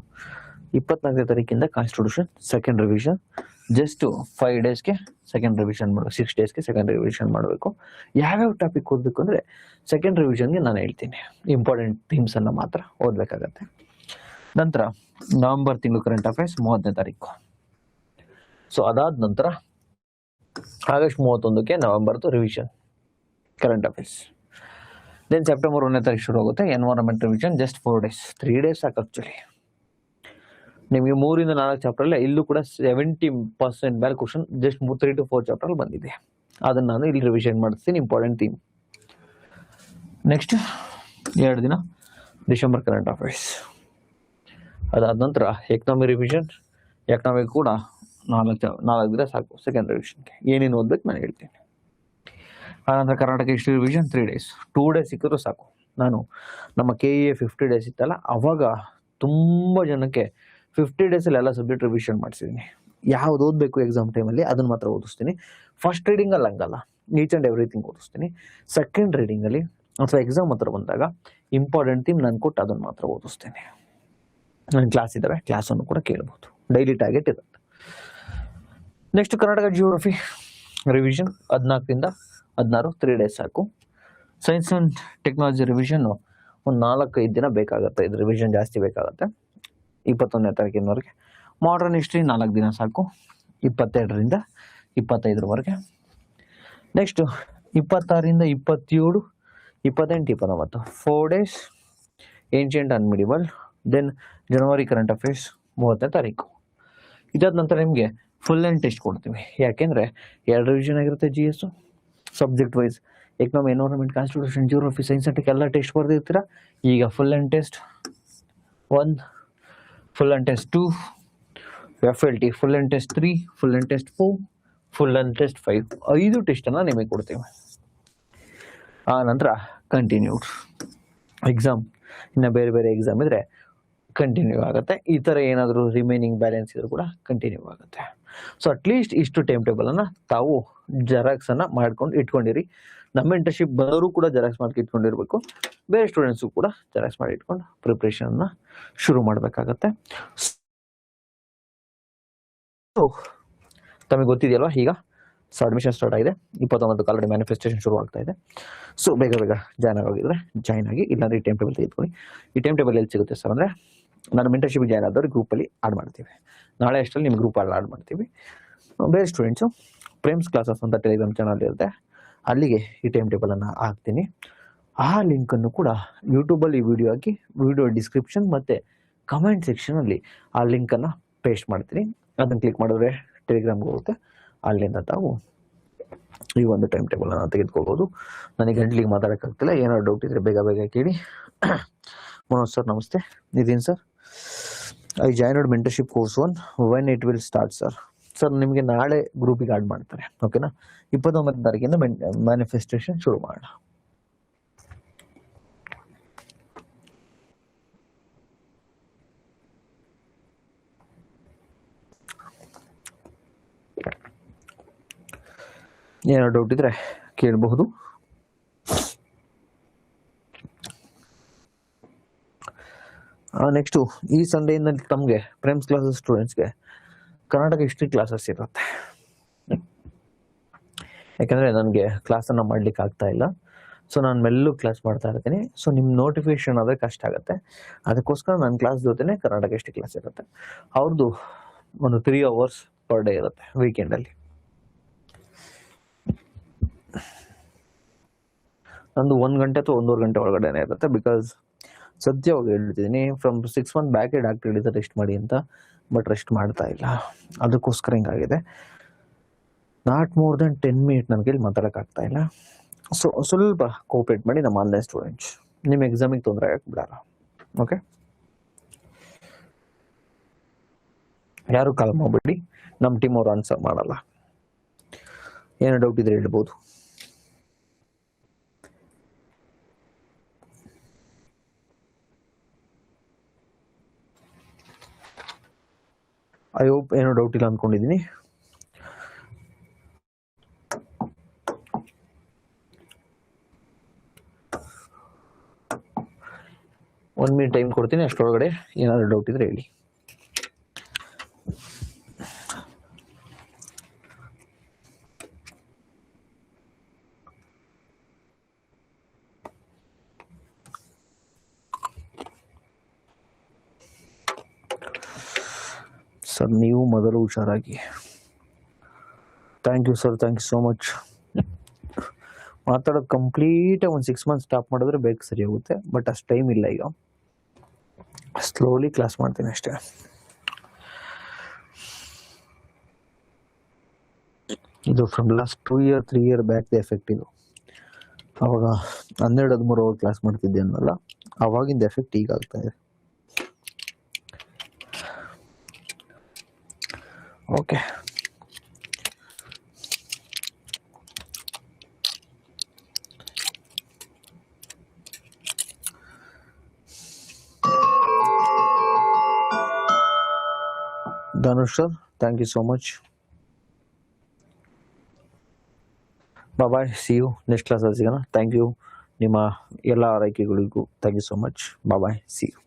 24ನೇ ತಾರೀಕಿಂದ ಕಾನ್ಸ್ಟಿಟ್ಯೂಷನ್ ಸೆಕೆಂಡ್ ರಿವಿಷನ್. ಜಸ್ಟ್ 5 ಡೇಸ್ಗೆ ಸೆಕೆಂಡ್ ರಿವಿಷನ್ 6 ಡೇಸ್ಗೆ ಸೆಕೆಂಡ್ ರಿವಿಷನ್ ಮಾಡಬೇಕು. ಯಾವ್ಯಾವ ಟಾಪಿಕ್ ಓದಬೇಕು ಅಂದರೆ ಸೆಕೆಂಡ್ ರಿವಿಷನ್ಗೆ ನಾನು ಹೇಳ್ತೀನಿ. ಇಂಪಾರ್ಟೆಂಟ್ ಥೀಮ್ಸನ್ನು ಮಾತ್ರ ಓದಬೇಕಾಗತ್ತೆ. ನಂತರ ನವೆಂಬರ್ ತಿಂಗಳು ಕರೆಂಟ್ ಅಫೇರ್ಸ್ 30ನೇ ತಾರೀಕು. ಸೊ ಅದಾದ ನಂತರ ಆಗಸ್ಟ್ 31ಕ್ಕೆ ನವೆಂಬರ್ದು revision current affairs. Then September 1ನೇ ತಾರೀಕು ಶುರು ಆಗುತ್ತೆ environment revision. Just 4 days, 3 days ಸಾಕು ಆ್ಯಕ್ಚುಲಿ. ನಿಮಗೆ 3ರಿಂದ 4 ಚಾಪ್ಟ್ರಲ್ಲೇ ಇಲ್ಲೂ ಕೂಡ 70% ಮೇಲೆ ಕ್ವಶನ್ ಜಸ್ಟ್ 3 to 4 ಚಾಪ್ಟ್ರಲ್ಲಿ ಬಂದಿದೆ. ಅದನ್ನು ನಾನು ಇಲ್ಲಿ ರಿವಿಷನ್ ಮಾಡಿಸ್ತೀನಿ, ಇಂಪಾರ್ಟೆಂಟ್ ಥೀಮ್. ನೆಕ್ಸ್ಟ್ 2 ದಿನ ಡಿಸೆಂಬರ್ ಕರೆಂಟ್ ಅಫೇರ್ಸ್. ಅದಾದ ನಂತರ ಎಕನಾಮಿ ರಿವಿಷನ್. ಎಕನಾಮಿ ಕೂಡ 4 ದಿನ ಸಾಕು ಸೆಕೆಂಡ್ ರಿವಿಷನ್ಗೆ. ಏನೇನು ಓದ್ಬೇಕು ನಾನು ಹೇಳ್ತೀನಿ. ಆನಂತರ Karnataka history revision 3 days. 2 days ಸಿಕ್ಕಿದ್ರು ಸಾಕು. ನಾನು ನಮ್ಮ KEA 50 ಡೇಸ್ ಇತ್ತಲ್ಲ, ಅವಾಗ ತುಂಬ ಜನಕ್ಕೆ 50 ಡೇಸಲ್ಲಿ ಎಲ್ಲ ಸಬ್ಜೆಕ್ಟ್ ರಿವಿಷನ್ ಮಾಡಿಸಿದ್ದೀನಿ. ಯಾವ್ದು ಓದಬೇಕು ಎಕ್ಸಾಮ್ ಟೈಮಲ್ಲಿ ಅದನ್ನು ಮಾತ್ರ ಓದಿಸ್ತೀನಿ. ಫಸ್ಟ್ ರೀಡಿಂಗಲ್ಲಿ ಹಂಗಲ್ಲ, ಈಚ್ ಆ್ಯಂಡ್ ಎವ್ರಿಥಿಂಗ್ ಓದಿಸ್ತೀನಿ. ಸೆಕೆಂಡ್ ರೀಡಿಂಗಲ್ಲಿ ಅಥವಾ ಎಕ್ಸಾಮ್ ಹತ್ರ ಬಂದಾಗ ಇಂಪಾರ್ಟೆಂಟ್ ಥೀಮ್ ನಾನು ಕೊಟ್ಟು ಅದನ್ನು ಮಾತ್ರ ಓದಿಸ್ತೀನಿ. ನನ್ನ ಕ್ಲಾಸ್ ಇದ್ದಾರೆ, ಕ್ಲಾಸನ್ನು ಕೂಡ ಕೇಳ್ಬೋದು. ಡೈಲಿ ಟಾರ್ಗೆಟ್ ಇರುತ್ತೆ. ನೆಕ್ಸ್ಟ್ ಕರ್ನಾಟಕ ಜಿಯೋಗ್ರಫಿ ರಿವಿಷನ್ 14ರಿಂದ 16, 3 ಡೇಸ್ ಸಾಕು. ಸೈನ್ಸ್ ಆ್ಯಂಡ್ ಟೆಕ್ನಾಲಜಿ ರಿವಿಷನ್ನು ಒಂದು 4-5 ದಿನ ಬೇಕಾಗುತ್ತೆ. ಇದು ರಿವಿಷನ್ ಜಾಸ್ತಿ ಬೇಕಾಗುತ್ತೆ. 21ನೇ ತಾರೀಕಿನವರೆಗೆ. ಮಾಡರ್ನ್ ಹಿಸ್ಟ್ರಿ 4 ದಿನ ಸಾಕು, 22ರಿಂದ 25ರವರೆಗೆ. ನೆಕ್ಸ್ಟು 26ರಿಂದ 27, 28, 29 4 days ancient and medieval. Then January current affairs 30ನೇ ತಾರೀಕು. ಇದಾದ ನಂತರ ನಿಮಗೆ ಫುಲ್ ಆ್ಯಂಡ್ ಟೆಸ್ಟ್ ಕೊಡ್ತೀವಿ. ಯಾಕೆಂದರೆ 2 ರಿವಿಷನ್ ಆಗಿರುತ್ತೆ GS subject wise. Economy, environment, constitution, geography, science and tech ಎಲ್ಲ ಟೆಸ್ಟ್ ಬರೆದಿರ್ತೀರ. ಈಗ full and test 1, full and test 2, FLT full and test 3, full and test 4, full and test 5. 5 ಟೆಸ್ಟನ್ನು ನಿಮಗೆ ಕೊಡ್ತೀವಿ. ಆ ನಂತರ ಕಂಟಿನ್ಯೂಡ್ ಎಕ್ಸಾಮ್. ಇನ್ನು ಬೇರೆ ಬೇರೆ ಎಕ್ಸಾಮ್ ಇದ್ದರೆ ಕಂಟಿನ್ಯೂ ಆಗುತ್ತೆ. ಈ ಥರ ಏನಾದರೂ ರಿಮೈನಿಂಗ್ ಬ್ಯಾಲೆನ್ಸ್ ಇದ್ರೂ ಕೂಡ ಕಂಟಿನ್ಯೂ ಆಗುತ್ತೆ. ಸೊ ಅಟ್ಲೀಸ್ಟ್ ಇಷ್ಟು ಟೈಮ್ ಟೇಬಲನ್ನು ತಾವು ಜೆರಾಕ್ಸನ್ನು ಮಾಡ್ಕೊಂಡು ಇಟ್ಕೊಂಡಿರಿ. ನಮ್ಮ ಇಂಟರ್ನ್ಶಿಪ್ ಬರೋರು ಕೂಡ ಜೆರಾಕ್ಸ್ ಮಾಡಿ ಇಟ್ಕೊಂಡಿರ್ಬೇಕು. ಬೇರೆ ಸ್ಟೂಡೆಂಟ್ಸು ಕೂಡ ಜೆರಾಕ್ಸ್ ಮಾಡಿ ಇಟ್ಕೊಂಡು ಪ್ರಿಪ್ರೇಷನ್ನ ಶುರು ಮಾಡಬೇಕಾಗತ್ತೆ. ಸೊ ತಮಗೆ ಗೊತ್ತಿದೆಯಲ್ವಾ, ಈಗ ಅಡ್ಮಿಷನ್ ಸ್ಟಾರ್ಟ್ ಆಗಿದೆ. 29ಕ್ಕೆ ಆಲ್ರೆಡಿ ಮ್ಯಾನಿಫೆಸ್ಟೇಷನ್ ಶುರು ಆಗ್ತಾ ಇದೆ. ಸೊ ಬೇಗ ಜಾಯ್ನ್ ಆಗೋಗಿದ್ರೆ ಜಾಯ್ನ್ ಆಗಿ, ಇಲ್ಲಾಂದರೆ ಈ ಟೈಮ್ ಟೇಬಲ್ ತೆಗೆದುಕೊಳ್ಳಿ. ಈ ಟೈಮ್ ಟೇಬಲ್ ಎಲ್ಲಿ ಸಿಗುತ್ತೆ ಸರ್ ಅಂದರೆ, ನಾನು ಮೆಂಟರ್ಶಿಪ್ ಜಾಯ್ನ್ ಆದವ್ರು ಗ್ರೂಪಲ್ಲಿ ಆಡ್ ಮಾಡ್ತೀವಿ. ನಾಳೆ ಅಷ್ಟರಲ್ಲಿ ನಿಮ್ಮ ಗ್ರೂಪಲ್ಲಿ ಆಡ್ ಮಾಡ್ತೀವಿ. ಬೇರೆ ಸ್ಟೂಡೆಂಟ್ಸು ಪ್ರೇಮ್ಸ್ ಕ್ಲಾಸಸ್ ಅಂತ ಟೆಲಿಗ್ರಾಮ್ ಚಾನಲ್ ಇರುತ್ತೆ, ಅಲ್ಲಿಗೆ ಈ ಟೈಮ್ ಟೇಬಲನ್ನು ಹಾಕ್ತೀನಿ. ಆ ಲಿಂಕನ್ನು ಕೂಡ ಯೂಟ್ಯೂಬಲ್ಲಿ ವಿಡಿಯೋ ಹಾಕಿ ವಿಡಿಯೋ ಡಿಸ್ಕ್ರಿಪ್ಷನ್ ಮತ್ತು ಕಮೆಂಟ್ ಸೆಕ್ಷನಲ್ಲಿ ಆ ಲಿಂಕನ್ನು ಪೇಸ್ಟ್ ಮಾಡ್ತೀನಿ. ಅದನ್ನು ಕ್ಲಿಕ್ ಮಾಡಿದ್ರೆ ಟೆಲಿಗ್ರಾಮ್ಗೆ ಹೋಗುತ್ತೆ. ಅಲ್ಲಿಂದ ತಾವು ಈ ಒಂದು ಟೈಮ್ ಟೇಬಲ್ ಅನ್ನು ತೆಗೆದುಕೊಳ್ಬೋದು. ನನಗೆ ಗಂಟ್ಲಿಗೆ ಮಾತಾಡೋಕ್ಕಾಗ್ತಿಲ್ಲ, ಏನಾದ್ರು ಡೌಟ್ ಇದ್ರೆ ಬೇಗ ಬೇಗ ಕೇಳಿ. ಮನೋಜ್ ಸರ್ ನಮಸ್ತೆ. Nitin sir, I joined mentorship course 1, when it will start sir? Sir ನಿಮಗೆ ನಾಳೆ ಗ್ರೂಪಿಗೆ ಆಡ್ ಮಾಡ್ತಾರೆ, ಓಕೆನಾ? 29 ತಾರೀಕಿಂದ ಮ್ಯಾನಿಫೆಸ್ಟೇಷನ್ ಶುರು ಮಾಡೋಣ. ಏನಾದ್ರು ಡೌಟ್ ಇದ್ರೆ ಕೇಳಬಹುದು. ನೆಕ್ಸ್ಟು ಈ ಸಂಡೇಯಿಂದ ತಮಗೆ ಪ್ರೇಮ್ಸ್ ಕ್ಲಾಸಸ್ ಸ್ಟೂಡೆಂಟ್ಸ್ಗೆ ಕರ್ನಾಟಕ ಹಿಸ್ಟ್ರಿ ಕ್ಲಾಸಸ್ ಇರುತ್ತೆ. ಯಾಕಂದರೆ ನನಗೆ ಕ್ಲಾಸನ್ನು ಮಾಡಲಿಕ್ಕೆ ಆಗ್ತಾ ಇಲ್ಲ, ಸೊ ನಾನು ಮೆಲ್ಲೂ ಕ್ಲಾಸ್ ಮಾಡ್ತಾ ಇರ್ತೀನಿ. ಸೊ ನಿಮ್ಮ ನೋಟಿಫಿಕೇಶನ್ ಆದರೆ ಕಷ್ಟ ಆಗುತ್ತೆ. ಅದಕ್ಕೋಸ್ಕರ ನನ್ನ ಕ್ಲಾಸ್ ಜೊತೆನೇ ಕರ್ನಾಟಕ ಹಿಸ್ಟ್ರಿ ಕ್ಲಾಸ್ ಇರುತ್ತೆ. ಅವ್ರದ್ದು ಒಂದು 3 hours ಪರ್ ಡೇ ಇರುತ್ತೆ ವೀಕೆಂಡಲ್ಲಿ. ನಂದು 1 ಗಂಟೆ ಅಥವಾ 1.5 ಗಂಟೆ ಒಳಗಡೆನೇ ಇರುತ್ತೆ. ಬಿಕಾಸ್ ಸದ್ಯವಾಗಿ ಹೇಳ್ತಿದ್ದೀನಿ, ಫ್ರಮ್ 6 months ಬ್ಯಾಕ್ ಡಾಕ್ಟರ್ ಹೇಳಿದ ರೆಸ್ಟ್ ಮಾಡಿ ಅಂತ, ಬಟ್ ರೆಸ್ಟ್ ಮಾಡ್ತಾ ಇಲ್ಲ. ಅದಕ್ಕೋಸ್ಕರ ಹಿಂಗಾಗಿದೆ. ನಾಟ್ ಮೋರ್ ದೆನ್ 10 minutes ನನಗೆ ಇಲ್ಲಿ ಮಾತಾಡೋಕ್ಕಾಗ್ತಾ ಇಲ್ಲ. ಸೊ ಸ್ವಲ್ಪ ಕೋಪರೇಟ್ ಮಾಡಿ ನಮ್ಮ ಆನ್ಲೈನ್ ಸ್ಟೂಡೆಂಟ್ಸ್. ನಿಮ್ಮ ಎಕ್ಸಾಮಿಗೆ ತೊಂದರೆ ಆಗಕ್ಕೆ ಓಕೆ? ಯಾರು ಕಾಲ್ ಮಾಡಬೇಡಿ, ನಮ್ಮ ಟೀಮ್ ಅವ್ರು ಆನ್ಸರ್ ಮಾಡಲ್ಲ. ಏನೋ ಡೌಟ್ ಇದ್ರೆ ಹೇಳ್ಬೋದು. ಐ ಹೋಪ್ ಏನೋ ಡೌಟ್ ಇಲ್ಲ ಅಂದ್ಕೊಂಡಿದ್ದೀನಿ. ಒಂದು ಮಿನಿಟ್ ಟೈಮ್ ಕೊಡ್ತೀನಿ, ಅಷ್ಟರೊಳಗಡೆ ಏನಾದರೂ ಡೌಟ್ ಇದ್ರೆ ಹೇಳಿ. ಸರ್ ನೀವು ಮೊದಲು ಹುಷಾರಾಗಿ. Thank you sir, thank you so much. ಮಾತಾಡೋದು ಕಂಪ್ಲೀಟಾಗಿ ಒಂದು 6 months ಸ್ಟಾಪ್ ಮಾಡಿದ್ರೆ ಬೇಗ ಸರಿ ಹೋಗುತ್ತೆ, ಬಟ್ ಅಷ್ಟು ಟೈಮ್ ಇಲ್ಲ ಈಗ. ಸ್ಲೋಲಿ ಕ್ಲಾಸ್ ಮಾಡ್ತೀನಿ ಅಷ್ಟೇ. ಇದು from last 2 year 3 year back effect ಇದು. ಅವಾಗ 12-13 hour ಕ್ಲಾಸ್ ಮಾಡ್ತಿದ್ದೆ ಅನ್ನಲ್ಲ, ಅವಾಗಿಂದ ಎಫೆಕ್ಟ್ ಈಗ ಆಗ್ತಾ ಇದೆ. Okay, Dhanush sir, thank you so much. Bye, see you next ಕ್ಲಾಸಲ್ಲಿ ಸಿಗೋಣ. Thank you. ನಿಮ್ಮ ಎಲ್ಲ ಆರೈಕೆಗಳಿಗೂ thank you so much. Bye, see you.